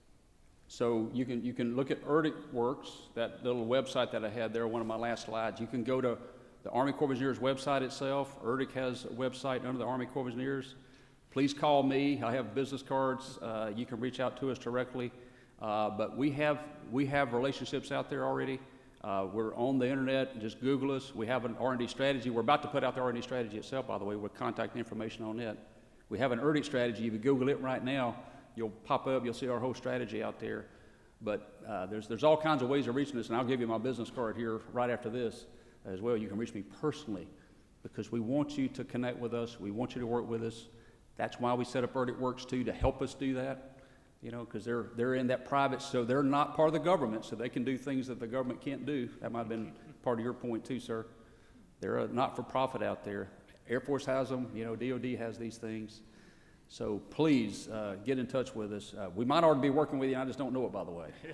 So you can look at ERDIC-Works, that little website that I had there, one of my last slides. You can go to the Army Corps of Engineers website itself. ERDIC has a website under the Army Corps of Engineers. Please call me. I have business cards. You can reach out to us directly. But we have relationships out there already. We're on the internet. Just Google us. We have an R&D strategy. We're about to put out the R&D strategy itself, by the way, with contact information on it. We have an ERDIC strategy. If you Google it right now, you'll pop up. You'll see our whole strategy out there. But there's all kinds of ways of reaching us, and I'll give you my business card here right after this as well. You can reach me personally because we want you to connect with us. We want you to work with us. That's why we set up ERDIC-Works too, to help us do that. Because they're in that private, so they're not part of the government, so they can do things that the government can't do. That might have been part of your point too, sir. They're a not-for-profit out there. Air Force has them, DOD has these things. So please get in touch with us. We might already be working with you, I just don't know it, by the way. Yeah.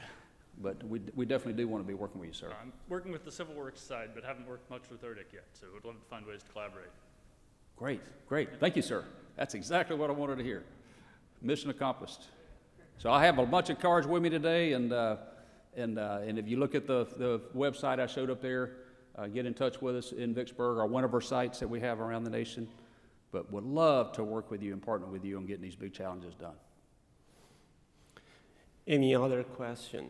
But we definitely do want to be working with you, sir. I'm working with the Civil Works side, but haven't worked much with ERDIC yet, so we'd love to find ways to collaborate. Great. Thank you, sir. That's exactly what I wanted to hear. Mission accomplished. So I have a bunch of cards with me today, and if you look at the website I showed up there, get in touch with us in Vicksburg or one of our sites that we have around the nation. But would love to work with you and partner with you on getting these big challenges done. Any other question?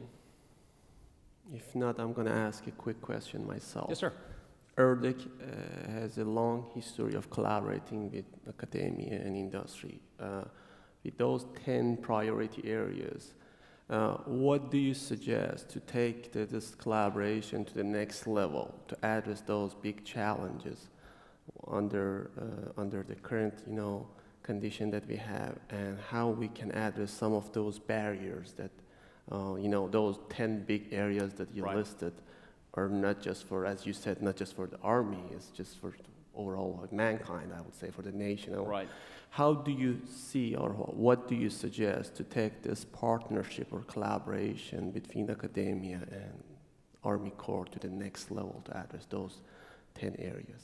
If not, I'm going to ask a quick question myself. Yes, sir. ERDIC has a long history of collaborating with academia and industry. With those 10 priority areas, what do you suggest to take this collaboration to the next level to address those big challenges under the current condition that we have, and how we can address some of those barriers that those 10 big areas that you listed are not just for, as you said, not just for the Army, it's just for overall mankind, I would say, for the nation. Right. How do you see, or what do you suggest to take this partnership or collaboration between academia and Army Corps to the next level to address those 10 areas?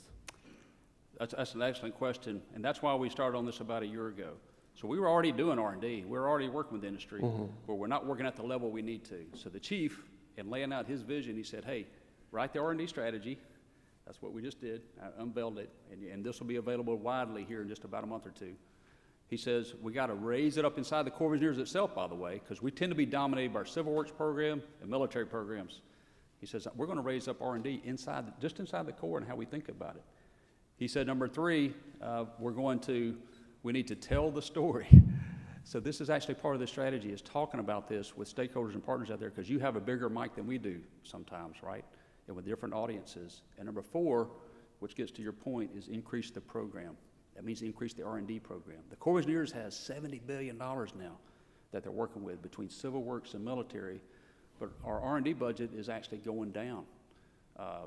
That's an excellent question, and that's why we started on this about a year ago. So we were already doing R&D. We were already working with industry, but we're not working at the level we need to. So the chief, in laying out his vision, he said, hey, write the R&D strategy. That's what we just did. I unveiled it, and this will be available widely here in just about a month or two. He says, we got to raise it up inside the Corps of Engineers itself, by the way, because we tend to be dominated by our Civil Works program and military programs. He says, we're going to raise up R&D just inside the Corps and how we think about it. He said, number 3, we need to tell the story. So this is actually part of the strategy, is talking about this with stakeholders and partners out there, because you have a bigger mic than we do sometimes, right? And with different audiences. And number 4, which gets to your point, is increase the program. That means increase the R&D program. The Corps of Engineers has $70 billion now that they're working with between civil works and military, but our R&D budget is actually going down.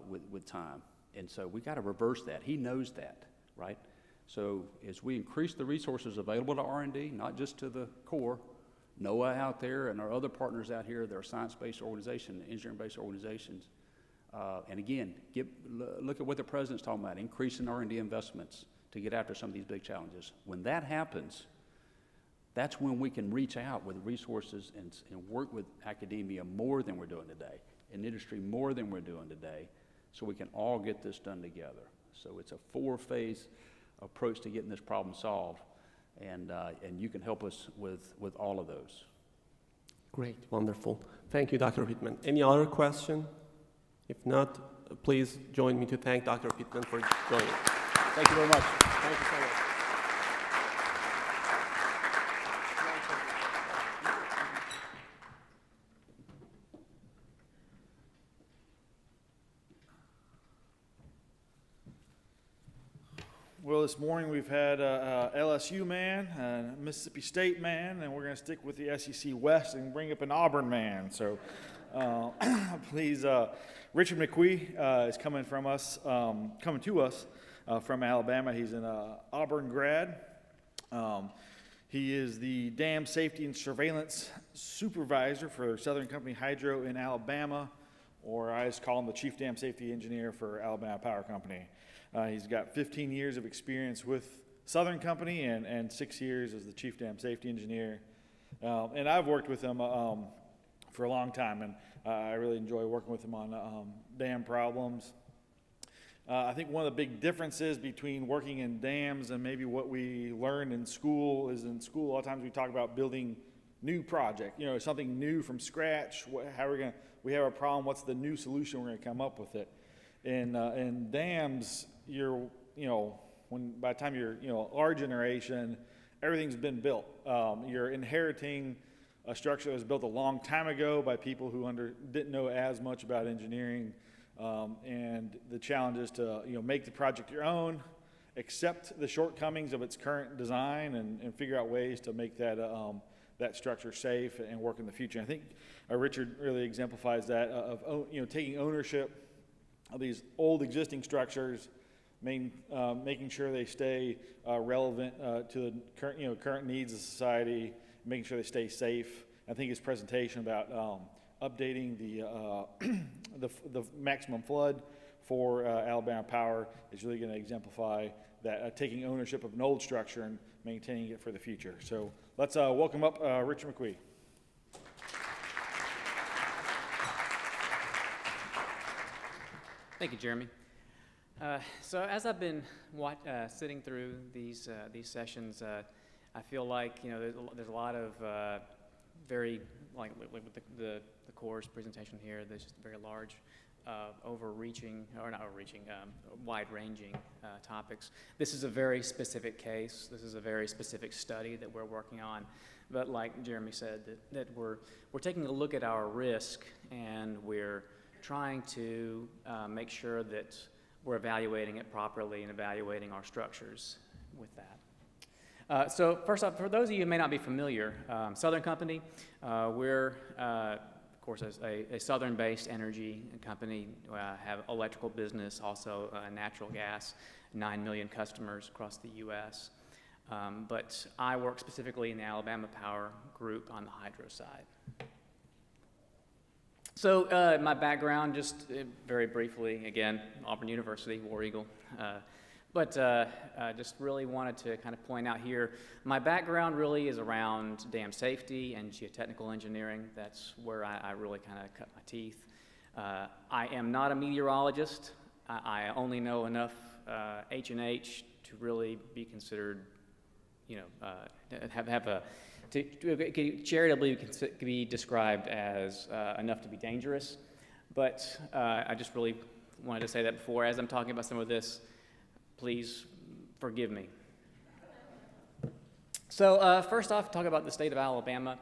with time. And so we got to reverse that. He knows that, right? So as we increase the resources available to R&D, not just to the Corps, NOAA out there and our other partners out here that are science-based organizations, engineering-based organizations, and again, look at what the President's talking about, increasing R&D investments to get after some of these big challenges. When that happens, that's when we can reach out with resources and work with academia more than we're doing today, and industry more than we're doing today, so we can all get this done together. So it's a 4-phase approach to getting this problem solved, and you can help us with all of those. Great, wonderful. Thank you, Dr. Pittman. Any other question? If not, please join me to thank Dr. Pittman for joining. Thank you very much. Thank you so much. Well, this morning we've had a LSU man, a Mississippi State man, and we're going to stick with the SEC West and bring up an Auburn man. So please, Richard Mickwee is coming to us from Alabama. He's an Auburn grad. He is the Dam Safety and Surveillance Supervisor for Southern Company Hydro in Alabama, or I just call him the Chief Dam Safety Engineer for Alabama Power Company. He's got 15 years of experience with Southern Company and 6 years as the Chief Dam Safety Engineer. And I've worked with him for a long time, and I really enjoy working with him on dam problems. I think one of the big differences between working in dams and maybe what we learned in school is in school, a lot of times we talk about building new project, something new from scratch. We have a problem, what's the new solution we're going to come up with it? In dams, by the time you're, our generation, everything's been built. You're inheriting a structure that was built a long time ago by people who didn't know as much about engineering. And the challenge is to, make the project your own, accept the shortcomings of its current design, and figure out ways to make that structure safe and work in the future. And I think Richard really exemplifies that of taking ownership of these old existing structures, making sure they stay relevant to the current needs of society, making sure they stay safe. I think his presentation about updating the maximum flood for Alabama Power is really going to exemplify that taking ownership of an old structure and maintaining it for the future. So let's welcome up Richard Mickwee. Thank you, Jeremy. So as I've been sitting through these sessions, I feel like there's a lot of very like with the Corps presentation here. There's just very large, wide-ranging topics. This is a very specific case. This is a very specific study that we're working on. But like Jeremy said, that we're taking a look at our risk, and we're trying to make sure that we're evaluating it properly and evaluating our structures with that. So first off, for those of you who may not be familiar, Southern Company, we're, of course, a Southern-based energy company, have electrical business, also natural gas, 9 million customers across the U.S. But I work specifically in the Alabama Power Group on the hydro side. So my background, just very briefly, again, Auburn University, War Eagle. But I just really wanted to kind of point out here, my background really is around dam safety and geotechnical engineering. That's where I really kind of cut my teeth. I am not a meteorologist. I only know enough H&H to really be considered, to charitably be described as enough to be dangerous. But I just really wanted to say that before, as I'm talking about some of this, please forgive me. So first off, talk about the state of Alabama.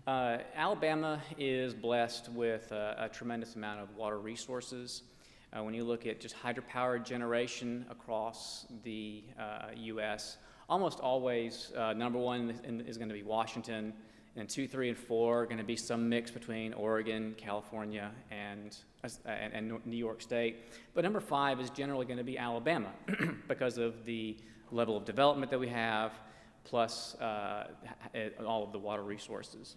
Alabama is blessed with a tremendous amount of water resources. When you look at just hydropower generation across the U.S., almost always number one is going to be Washington, And 2, 3, and 4 are going to be some mix between Oregon, California, and New York State. But number 5 is generally going to be Alabama because of the level of development that we have, plus all of the water resources.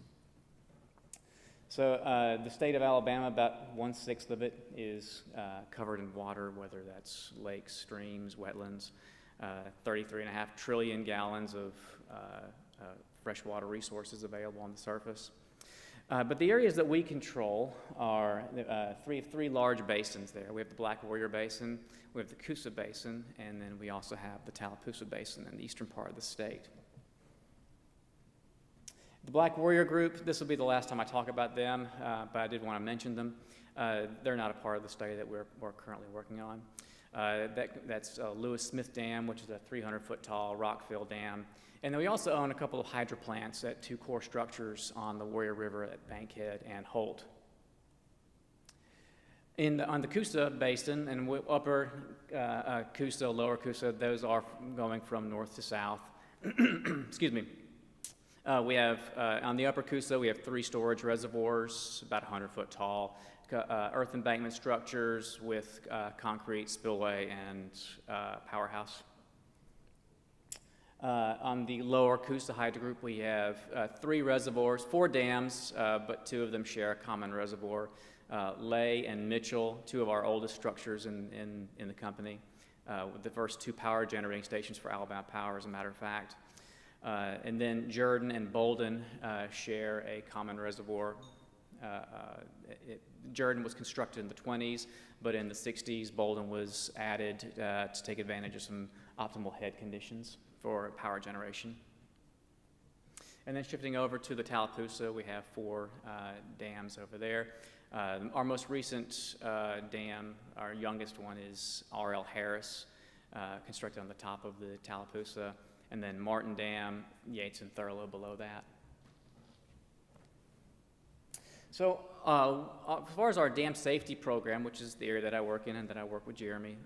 So the state of Alabama, about 1/6 of it is covered in water, whether that's lakes, streams, wetlands, 33.5 trillion gallons of freshwater resources available on the surface. But the areas that we control are three large basins there. We have the Black Warrior Basin, we have the Coosa Basin, and then we also have the Tallapoosa Basin in the eastern part of the state. The Black Warrior Group, this will be the last time I talk about them, but I did want to mention them. They're not a part of the study that we're currently working on. That's Lewis Smith Dam, which is a 300-foot tall rock-filled dam. And then we also own a couple of hydro plants at 2 core structures on the Warrior River at Bankhead and Holt. On the Coosa Basin, and upper Coosa, lower Coosa, those are going from north to south. Excuse me. We have, on the upper Coosa, we have 3 storage reservoirs, about 100-foot tall, earth embankment structures with concrete spillway and powerhouse. On the lower Coosa Hydro Group, we have 3 reservoirs, 4 dams, but 2 of them share a common reservoir. Lay and Mitchell, 2 of our oldest structures in the company, with the first 2 power generating stations for Alabama Power, as a matter of fact. And then Jordan and Bolden share a common reservoir. Jordan was constructed in the 20s, but in the 60s, Bolden was added to take advantage of some optimal head conditions for power generation. And then shifting over to the Tallapoosa, we have 4 dams over there. Our most recent dam, our youngest one, is R.L. Harris, constructed on the top of the Tallapoosa, and then Martin Dam, Yates and Thurlow below that. So as far as our dam safety program, which is the area that I work in and that I work with Jeremy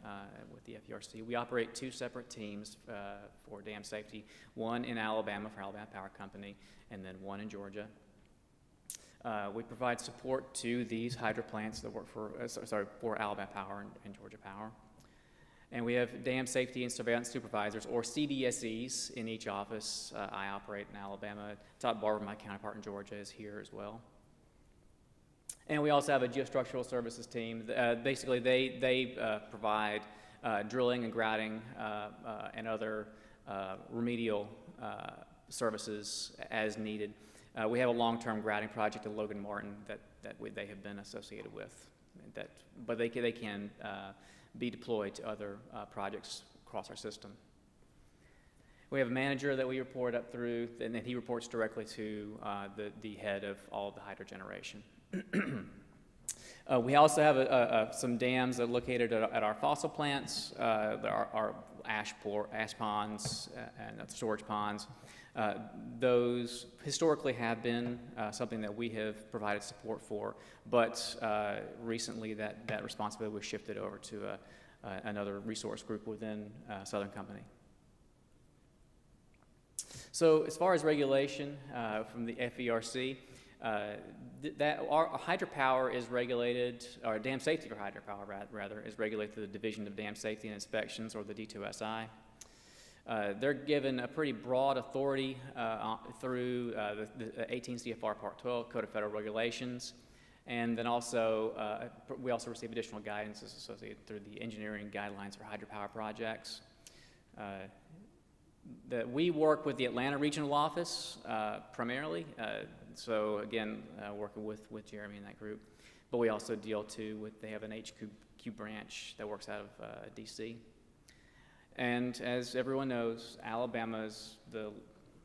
with the FERC, we operate 2 separate teams for dam safety, one in Alabama for Alabama Power Company, and then one in Georgia. We provide support to these hydro plants that work for Alabama Power and Georgia Power. And we have dam safety and surveillance supervisors, or CDSEs, in each office. I operate in Alabama. Todd Barber, my counterpart in Georgia, is here as well. And we also have a geostructural services team. Basically, they provide drilling and grouting and other remedial services as needed. We have a long-term grouting project at Logan Martin that they have been associated with, but they can be deployed to other projects across our system. We have a manager that we report up through, and then he reports directly to the head of all of the hydro generation. We also have some dams that are located at our fossil plants, our ash ponds and storage ponds. Those historically have been something that we have provided support for, but recently that responsibility was shifted over to another resource group within Southern Company. So as far as regulation from the FERC, our hydropower is regulated, or dam safety for hydropower rather, is regulated through the Division of Dam Safety and Inspections, or the D2SI. They're given a pretty broad authority through the 18 CFR Part 12 Code of Federal Regulations, and then also we also receive additional guidance associated through the engineering guidelines for hydropower projects. We work with the Atlanta Regional Office primarily, so again, working with Jeremy and that group, but we also deal they have an HQ branch that works out of DC. And as everyone knows, Alabama is the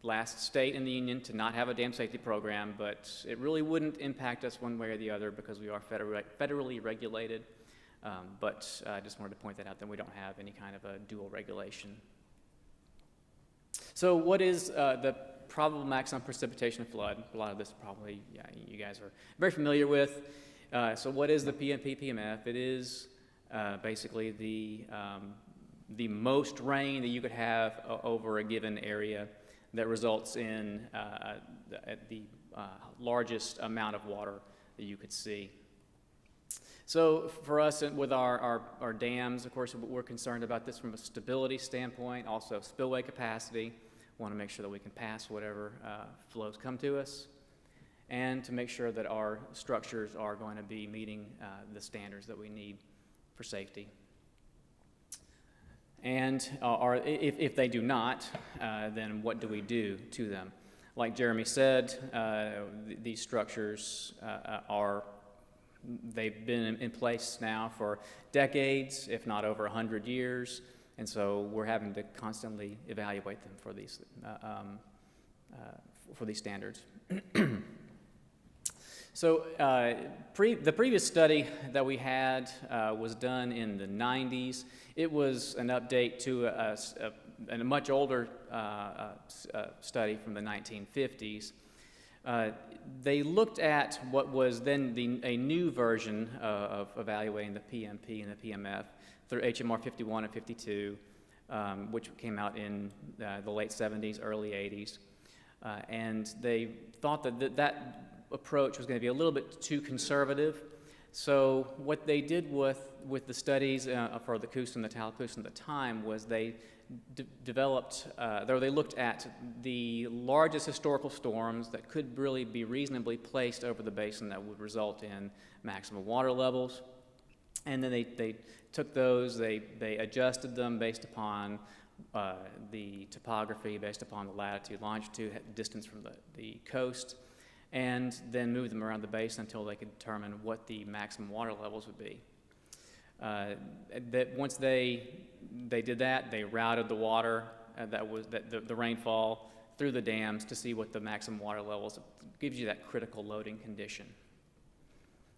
last state in the union to not have a dam safety program, but it really wouldn't impact us one way or the other because we are federally regulated. But I just wanted to point that out, that we don't have any kind of a dual regulation. So what is the probable maximum precipitation flood? A lot of this probably you guys are very familiar with. So what is the PMP-PMF? It is basically the most rain that you could have over a given area that results in the largest amount of water that you could see. So for us, with our dams, of course, we're concerned about this from a stability standpoint, also spillway capacity. Want to make sure that we can pass whatever flows come to us, and to make sure that our structures are going to be meeting the standards that we need for safety. And if they do not, then what do we do to them? Like Jeremy said, these structures they've been in place now for decades, if not over 100 years, and so we're having to constantly evaluate them for these standards. So the previous study that we had was done in the 90s. It was an update to a much older study from the 1950s. They looked at what was then a new version of evaluating the PMP and the PMF through HMR 51 and 52, which came out in the late 70s, early 80s. And they thought that approach was going to be a little bit too conservative. So what they did with the studies for the Coosa and the Tallapoosa at the time was they they looked at the largest historical storms that could really be reasonably placed over the basin that would result in maximum water levels. And then they took those, they adjusted them based upon the topography, based upon the latitude, longitude, distance from the coast, and then moved them around the basin until they could determine what the maximum water levels would be. Once they did that, they routed the water, the rainfall, through the dams to see what the maximum water levels, gives you that critical loading condition.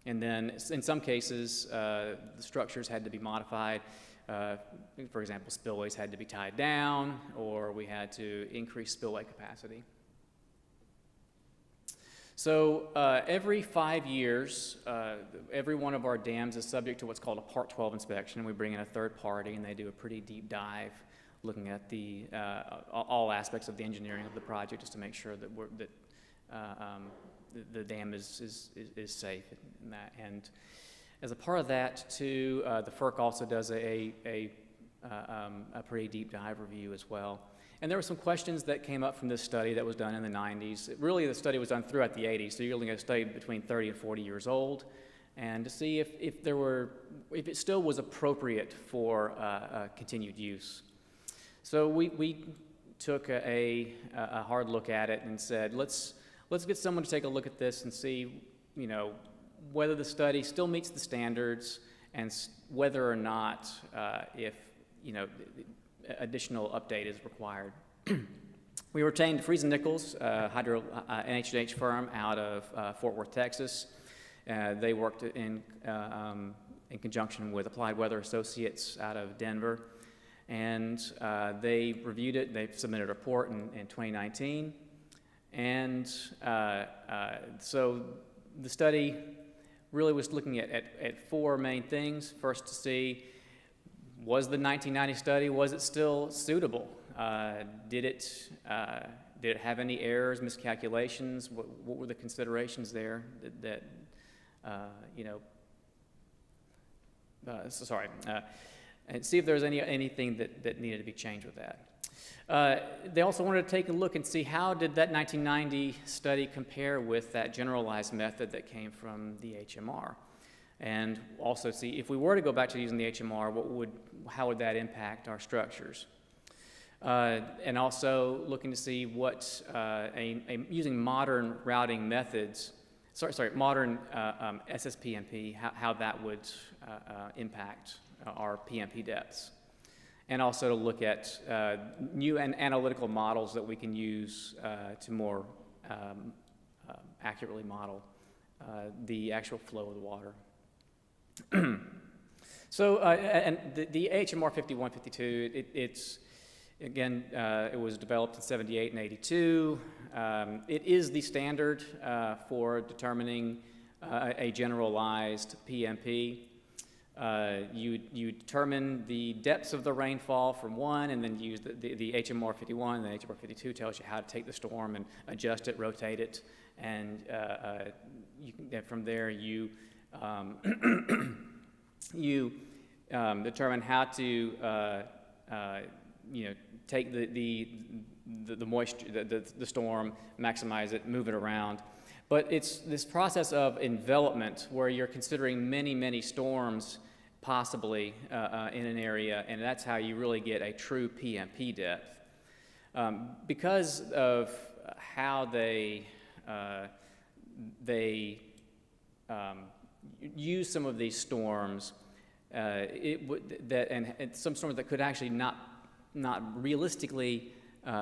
And then in some cases, the structures had to be modified. For example, spillways had to be tied down, or we had to increase spillway capacity. So every 5 years, every one of our dams is subject to what's called a Part 12 inspection. We bring in a third party, and they do a pretty deep dive looking at all aspects of the engineering of the project, just to make sure that the dam is safe. And as a part of that, too, the FERC also does a pretty deep dive review as well. And there were some questions that came up from this study that was done in the 90s. Really, the study was done throughout the 80s, so you're looking at a study between 30 and 40 years old, and to see if it still was appropriate for continued use. So we took a hard look at it and said, let's get someone to take a look at this and see, whether the study still meets the standards, and whether or not if additional update is required. We retained Freese & Nichols, NH&H firm out of Fort Worth, Texas. They worked in conjunction with Applied Weather Associates out of Denver, and they reviewed it. They submitted a report in 2019, and so the study really was looking at four main things. First, to see, was the 1990 study, was it still suitable? Did it have any errors, miscalculations? What were the considerations there and see if there was anything that needed to be changed with that. They also wanted to take a look and see how did that 1990 study compare with that generalized method that came from the HMR. And also see if we were to go back to using the HMR, how would that impact our structures? And also looking to see what using modern routing methods, modern SSPMP, how that would impact our PMP depths. And also to look at new analytical models that we can use to more accurately model the actual flow of the water. So, and the HMR 51, 52, it's again, it was developed in 78 and 82. It is the standard for determining a generalized PMP. You determine the depths of the rainfall from one, and then use the HMR 51, and the HMR 52 tells you how to take the storm and adjust it, rotate it, and from there you you determine how to take the moisture, the storm, maximize it, move it around. But it's this process of envelopment where you're considering many storms possibly in an area, and that's how you really get a true PMP depth. Because of how they use some of these storms, and some storms that could actually not realistically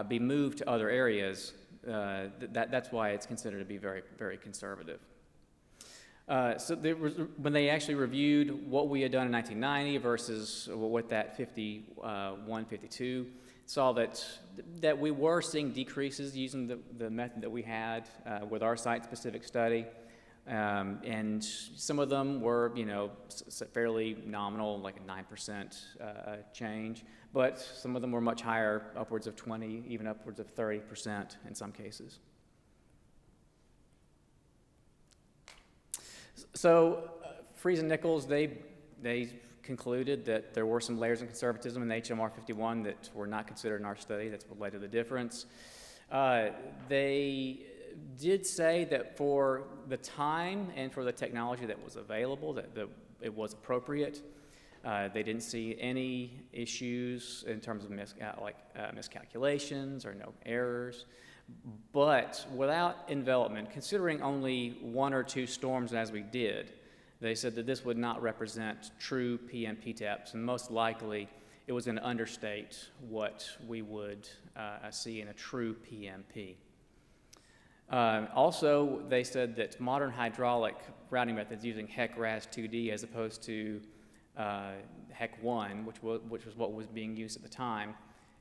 be moved to other areas. That's why it's considered to be very conservative. So when they actually reviewed what we had done in 1990 versus what that 51, 52, saw that we were seeing decreases using the method that we had with our site-specific study. And some of them were, fairly nominal, like a 9% change, but some of them were much higher, upwards of 20, even upwards of 30% in some cases. So, Fries and Nichols, they concluded that there were some layers of conservatism in the HMR 51 that were not considered in our study. That's what led to the difference. They did say that for the time and for the technology that was available, that it was appropriate. They didn't see any issues in terms of miscalculations or no errors. But without envelopment, considering only one or two storms as we did, they said that this would not represent true PMP depths, and most likely it was going to understate what we would see in a true PMP. Also, they said that modern hydraulic routing methods using HEC-RAS-2D as opposed to HEC-1, which was what was being used at the time,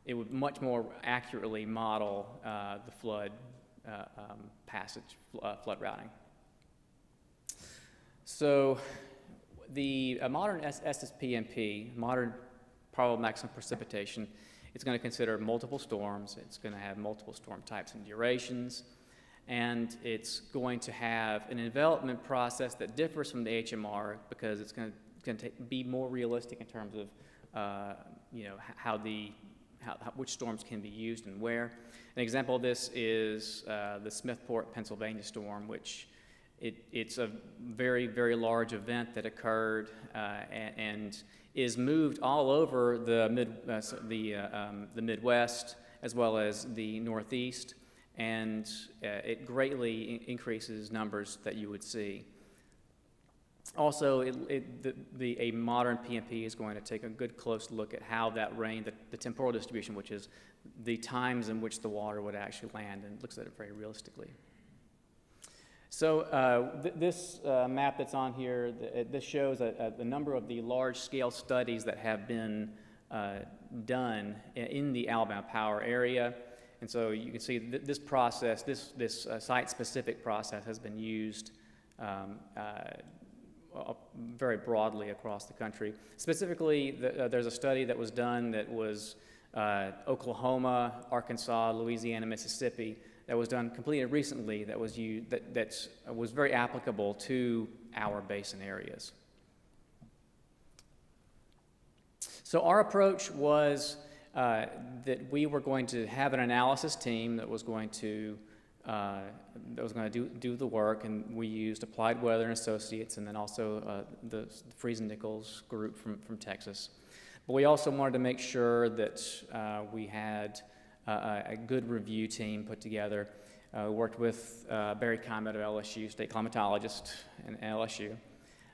it would much more accurately model the flood flood routing. So the modern SSPMP, modern probable maximum precipitation, it's going to consider multiple storms. It's going to have multiple storm types and durations. And it's going to have an envelopment process that differs from the HMR because it's going to be more realistic in terms of which storms can be used and where. An example of this is the Smithport, Pennsylvania storm, which it's a very large event that occurred and is moved all over the Midwest as well as the Northeast, and it greatly increases numbers that you would see. Also, a modern PMP is going to take a good close look at how that rain, the temporal distribution, which is the times in which the water would actually land, and looks at it very realistically. So this map that's on here, this shows a number of the large-scale studies that have been done in the Alabama Power area. And so you can see this process, this site-specific process has been used very broadly across the country. Specifically, there's a study that was done that was Oklahoma, Arkansas, Louisiana, Mississippi, that was done completed recently that was used, that was very applicable to our basin areas. So our approach was that we were going to have an analysis team that was going to do the work, and we used Applied Weather and Associates, and then also the Fries and Nichols group from Texas. But we also wanted to make sure that we had a good review team put together. We worked with Barry Comet of LSU, state climatologist in LSU,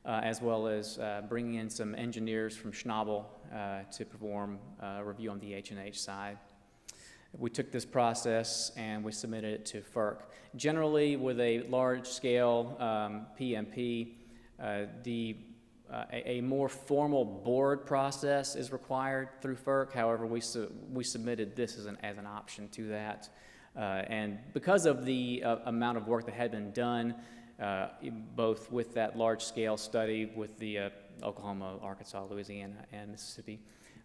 as well as bringing in some engineers from Schnabel to perform a review on the H&H side. We took this process and we submitted it to FERC. Generally, with a large-scale PMP, a more formal board process is required through FERC. However, we submitted this as an option to that. And because of the amount of work that had been done, both with that large-scale study, with the Oklahoma, Arkansas, Louisiana, and Mississippi.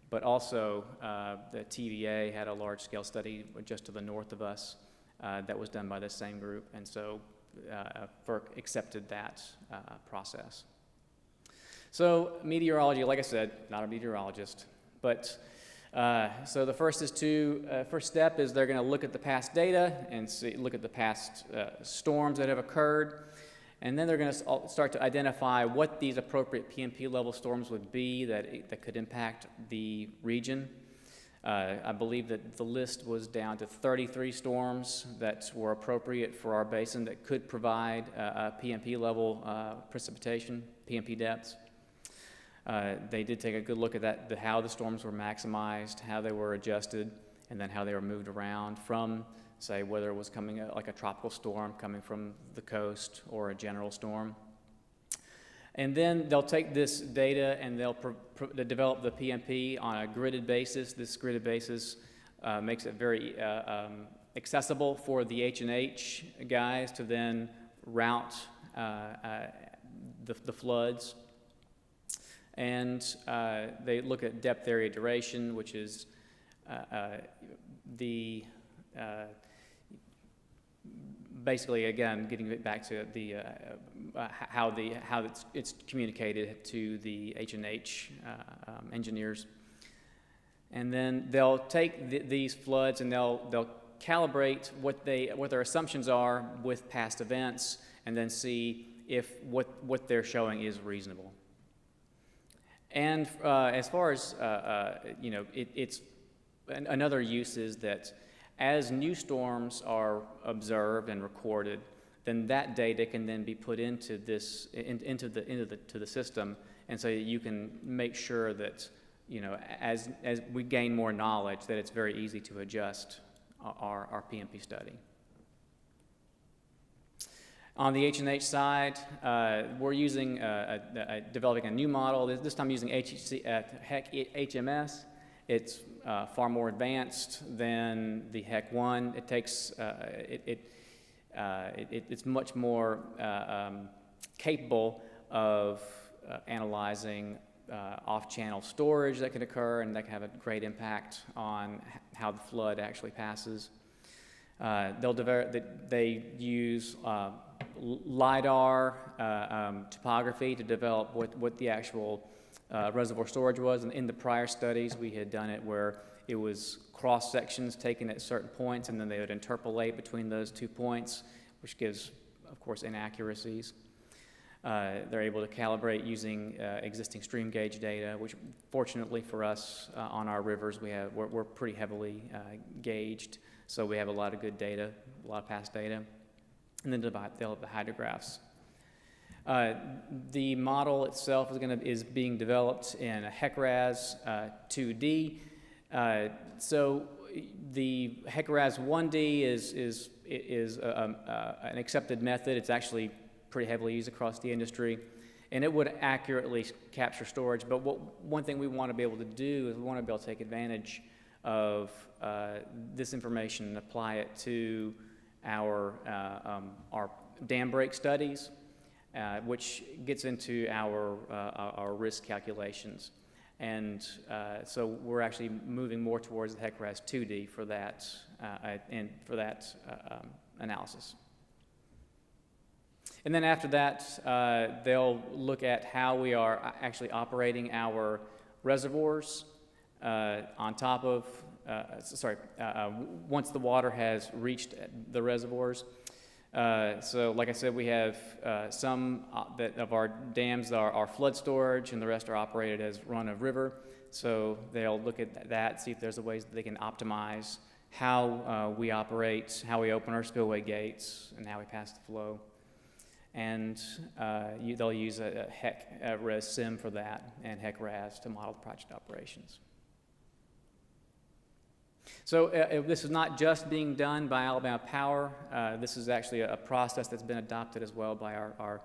But also, the TVA had a large-scale study just to the north of us that was done by the same group, and so FERC accepted that process. So meteorology, like I said, not a meteorologist, but so the first step is they're going to look at the past data and look at the past storms that have occurred. And then they're going to start to identify what these appropriate PMP level storms would be that could impact the region. I believe that the list was down to 33 storms that were appropriate for our basin that could provide a PMP level precipitation, PMP depths. They did take a good look at how the storms were maximized, how they were adjusted, and then how they were moved around from, say, whether it was coming like a tropical storm coming from the coast or a general storm. And then they'll take this data and they'll develop the PMP on a gridded basis. This gridded basis makes it very accessible for the H&H guys to then route the floods. And they look at depth area duration, which is basically, again, getting it back to the how it's communicated to the H&H engineers, and then they'll take these floods and they'll calibrate what their assumptions are with past events, and then see if what they're showing is reasonable. And as far as it's another use is that as new storms are observed and recorded, then that data can then be put into the system, and so you can make sure that as we gain more knowledge, that it's very easy to adjust our PMP study. On the H&H side, we're using developing a new model. This time using HMS. It's far more advanced than the HEC 1. It takes it's much more capable of analyzing off-channel storage that can occur, and that can have a great impact on how the flood actually passes. They use LIDAR topography to develop what the actual reservoir storage was. And in the prior studies, we had done it where it was cross sections taken at certain points, and then they would interpolate between those 2 points, which gives, of course, inaccuracies. They're able to calibrate using existing stream gauge data, which fortunately for us on our rivers, we're pretty heavily gauged, so we have a lot of good data, a lot of past data. And then they'll have the hydrographs. The model itself is being developed in a HEC-RAS 2D. So the HEC-RAS 1D is an accepted method. It's actually pretty heavily used across the industry, and it would accurately capture storage. But one thing we want to be able to do is we want to be able to take advantage of this information and apply it to our dam break studies, which gets into our risk calculations. And so we're actually moving more towards the HEC-RAS 2D for that analysis. And then after that, they'll look at how we are actually operating our reservoirs on top of, once the water has reached the reservoirs. So like I said, we have some of our dams are flood storage, and the rest are operated as run-of-river. So they'll look at that, see if there's ways that they can optimize how we operate, how we open our spillway gates, and how we pass the flow. And they'll use a HEC-RAS sim for that, and HEC-RAS to model the project operations. So this is not just being done by Alabama Power. This is actually a process that's been adopted as well by our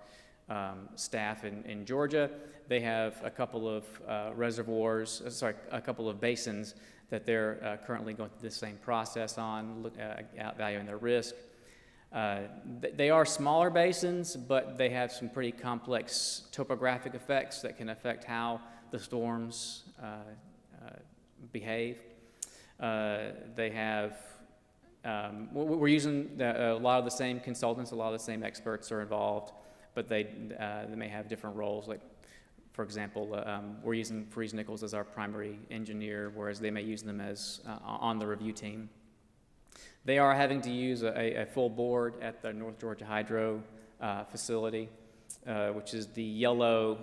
staff in Georgia. They have a couple of a couple of basins that they're currently going through the same process on, evaluating their risk. They are smaller basins, but they have some pretty complex topographic effects that can affect how the storms behave. They have, we're using a lot of the same consultants, a lot of the same experts are involved, but they may have different roles. Like, for example, we're using Freeze Nichols as our primary engineer, whereas they may use them as on the review team. They are having to use a full board at the North Georgia Hydro facility, which is the yellow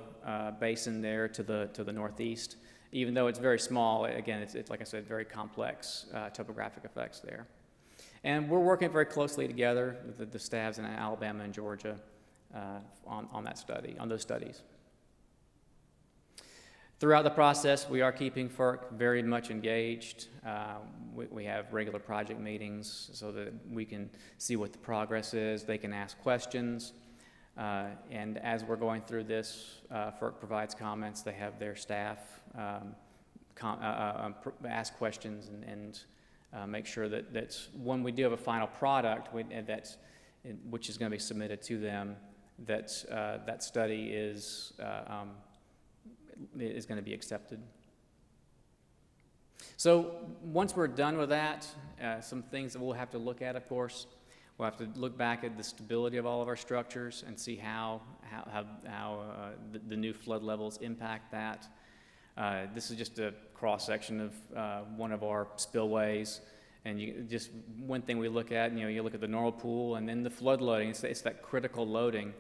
basin there to the northeast. Even though it's very small, again, it's like I said, very complex topographic effects there. And we're working very closely together with the staffs in Alabama and Georgia on those studies. Throughout the process, we are keeping FERC very much engaged. We have regular project meetings so that we can see what the progress is. They can ask questions. And as we're going through this, FERC provides comments. They have their staff ask questions and make sure that when we do have a final product, which is going to be submitted to them, that study is going to be accepted. So once we're done with that, some things that we'll have to look at, of course, we'll have to look back at the stability of all of our structures and see how the new flood levels impact that. This is just a cross-section of one of our spillways. And just one thing we look at, you look at the normal pool and then the flood loading. It's that critical loading.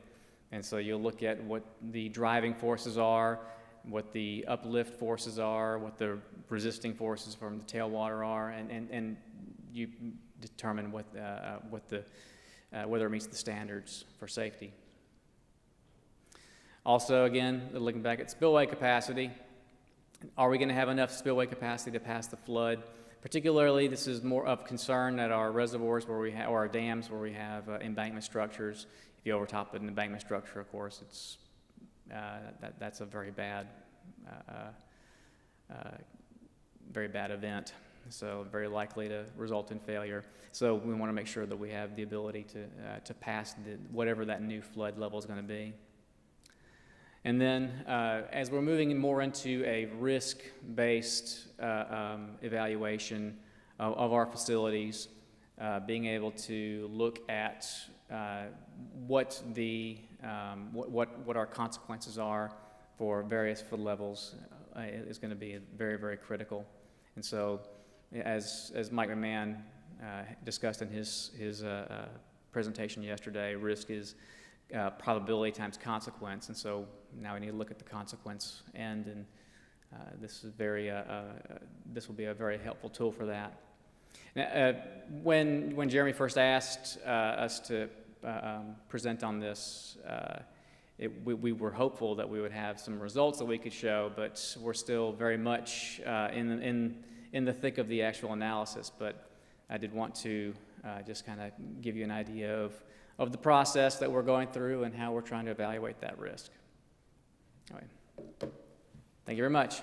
And so you'll look at what the driving forces are, what the uplift forces are, what the resisting forces from the tailwater are, and you determine whether it meets the standards for safety. Also, again, looking back at spillway capacity, are we going to have enough spillway capacity to pass the flood? Particularly, this is more of concern at our reservoirs or our dams where we have embankment structures. If you overtop an embankment structure, of course, it's that's a very bad event. So very likely to result in failure. So we want to make sure that we have the ability to pass whatever that new flood level is going to be. And then as we're moving more into a risk-based evaluation of our facilities, being able to look at what our consequences are for various flood levels is going to be very, very critical. And so, as Mike McMahon discussed in his presentation yesterday, risk is probability times consequence. And so now we need to look at the consequence end, and this will be a very helpful tool for that. Now, when Jeremy first asked us to present on this, we were hopeful that we would have some results that we could show, but we're still very much in the thick of the actual analysis. But I did want to just kind of give you an idea of the process that we're going through and how we're trying to evaluate that risk. All right. Thank you very much.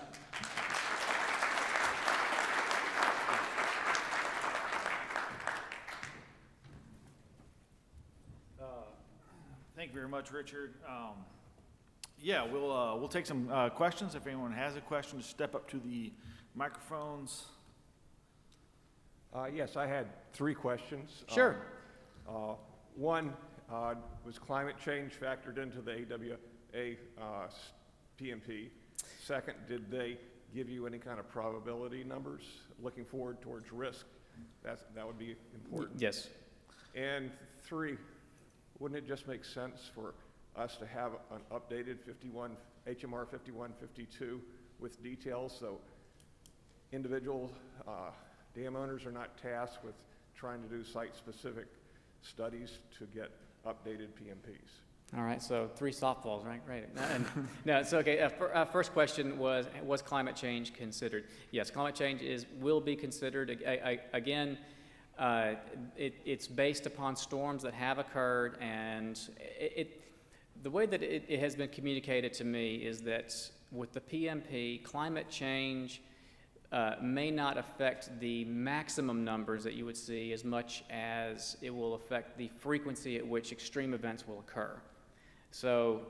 Thank you very much, Richard. Yeah, we'll take some questions. If anyone has a question, just step up to the microphones. Yes, I had 3 questions. Sure. One, was climate change factored into the AWA PMP? Second, did they give you any kind of probability numbers looking forward towards risk? That would be important. Yes. And 3, wouldn't it just make sense for us to have an updated HMR 5152 with details so individual dam owners are not tasked with trying to do site-specific studies to get updated PMPs? All right, so 3 softballs, right? No, it's okay. First question was climate change considered? Yes, climate change will be considered. Again, it's based upon storms that have occurred, and the way that it has been communicated to me is that with the PMP, climate change may not affect the maximum numbers that you would see as much as it will affect the frequency at which extreme events will occur. So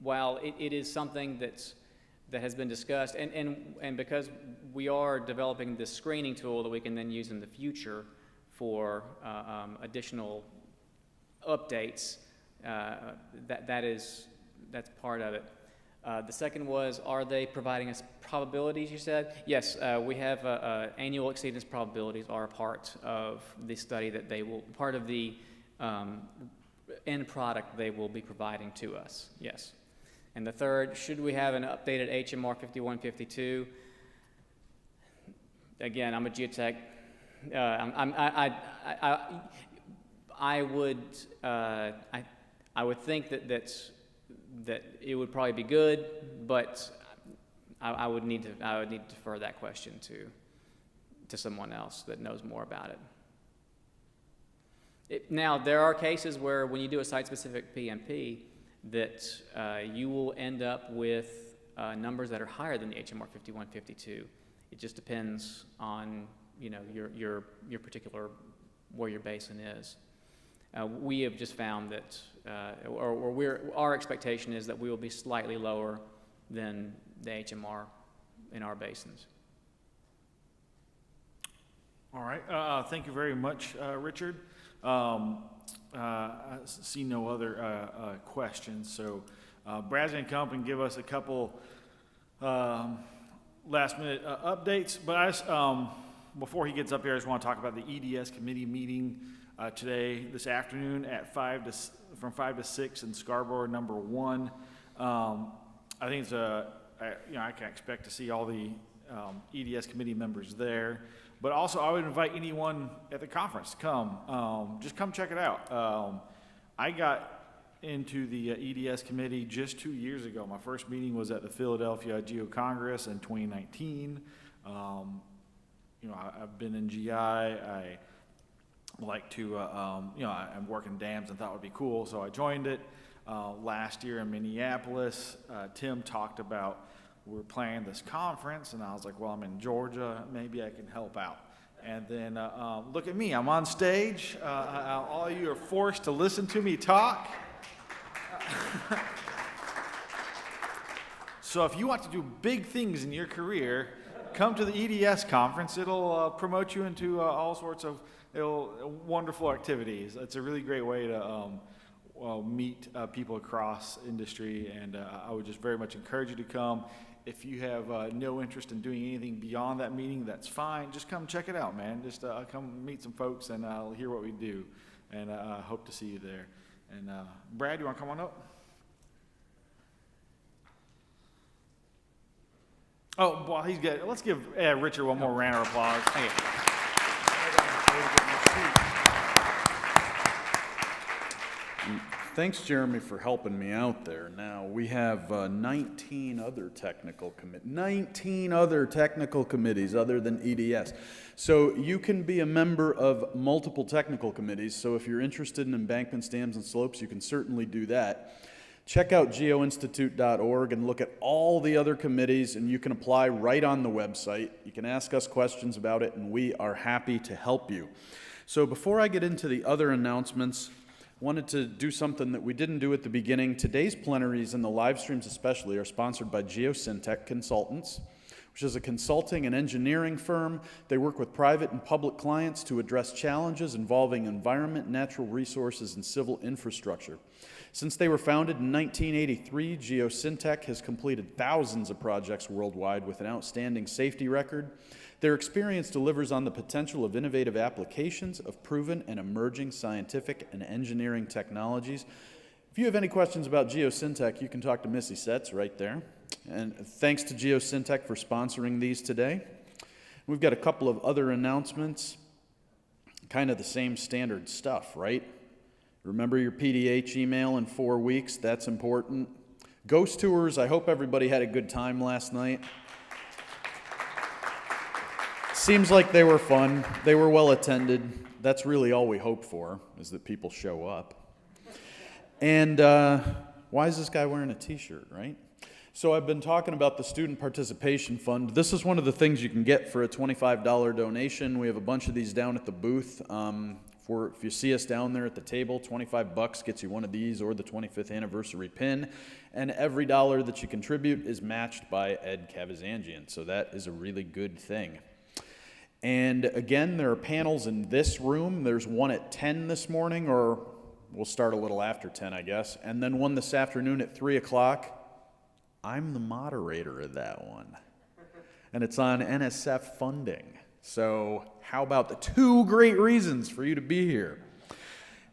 while it is something that has been discussed, and because we are developing this screening tool that we can then use in the future for additional updates, that's part of it. The second was, are they providing us probabilities, you said? Yes, we have annual exceedance probabilities are a part of the study that they will, part of the end product they will be providing to us, yes. And the third, should we have an updated HMR 5152? Again, I'm a geotech. I would think that it would probably be good, but I would need to defer that question to someone else that knows more about it. Now, there are cases where when you do a site-specific PMP, that you will end up with numbers that are higher than the HMR 5152. It just depends on your particular where your basin is. We have just found that, our expectation is that we will be slightly lower than the HMR in our basins. All right, thank you very much, Richard. I see no other questions, so Brad's going to come up and give us a couple last-minute updates. But before he gets up here, I just want to talk about the EDS committee meeting this afternoon at from 5 to 6 in Scarborough, number 1. I think it's I can expect to see all the EDS committee members there. But also, I would invite anyone at the conference to come. Just come check it out. I got into the EDS committee just 2 years ago. My first meeting was at the Philadelphia Geo-Congress in 2019. I've been in GI. I like to, I'm working dams and thought it would be cool, so I joined it. Last year in Minneapolis, Tim talked about we're planning this conference, and I was like, well, I'm in Georgia, maybe I can help out. And then look at me, I'm on stage. All of you are forced to listen to me talk. So if you want to do big things in your career, come to the EDS conference. It'll promote you into all sorts of wonderful activities. It's a really great way to meet people across industry, and I would just very much encourage you to come. If you have no interest in doing anything beyond that meeting, that's fine. Just come check it out, man. Just come meet some folks and hear what we do, and I hope to see you there. And Brad, you want to come on up? Oh, well, he's good. Let's give Richard one more round of applause. Thank you. Thanks, Jeremy, for helping me out there. Now, we have 19 other technical committees other than EDS. So you can be a member of multiple technical committees. So if you're interested in embankments, dams, and slopes, you can certainly do that. Check out geo-institute.org and look at all the other committees, and you can apply right on the website. You can ask us questions about it, and we are happy to help you. So before I get into the other announcements, wanted to do something that we didn't do at the beginning. Today's plenaries and the live streams especially are sponsored by Geo-Syntec Consultants, which is a consulting and engineering firm. They work with private and public clients to address challenges involving environment, natural resources, and civil infrastructure. Since they were founded in 1983, Geo-Syntec has completed thousands of projects worldwide with an outstanding safety record. Their experience delivers on the potential of innovative applications of proven and emerging scientific and engineering technologies. If you have any questions about Geo-Syntec, you can talk to Missy Setz right there. And thanks to Geo-Syntec for sponsoring these today. We've got a couple of other announcements, kind of the same standard stuff, right? Remember your PDH email in 4 weeks, that's important. Ghost tours, I hope everybody had a good time last night. Seems like they were fun, they were well attended. That's really all we hope for, is that people show up. And why is this guy wearing a t-shirt, right? So I've been talking about the Student Participation Fund. This is one of the things you can get for a $25 donation. We have a bunch of these down at the booth. If you see us down there at the table, $25 gets you one of these or the 25th anniversary pin. And every dollar that you contribute is matched by Ed Cavazangian. So that is a really good thing. And again, there are panels in this room. There's one at 10 this morning, or we'll start a little after 10, I guess. And then one this afternoon at 3 o'clock. I'm the moderator of that one. And it's on NSF funding. So how about the 2 great reasons for you to be here?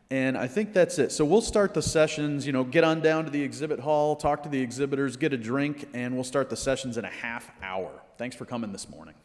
And I think that's it. So we'll start the sessions, get on down to the exhibit hall, talk to the exhibitors, get a drink, and we'll start the sessions in a half hour. Thanks for coming this morning.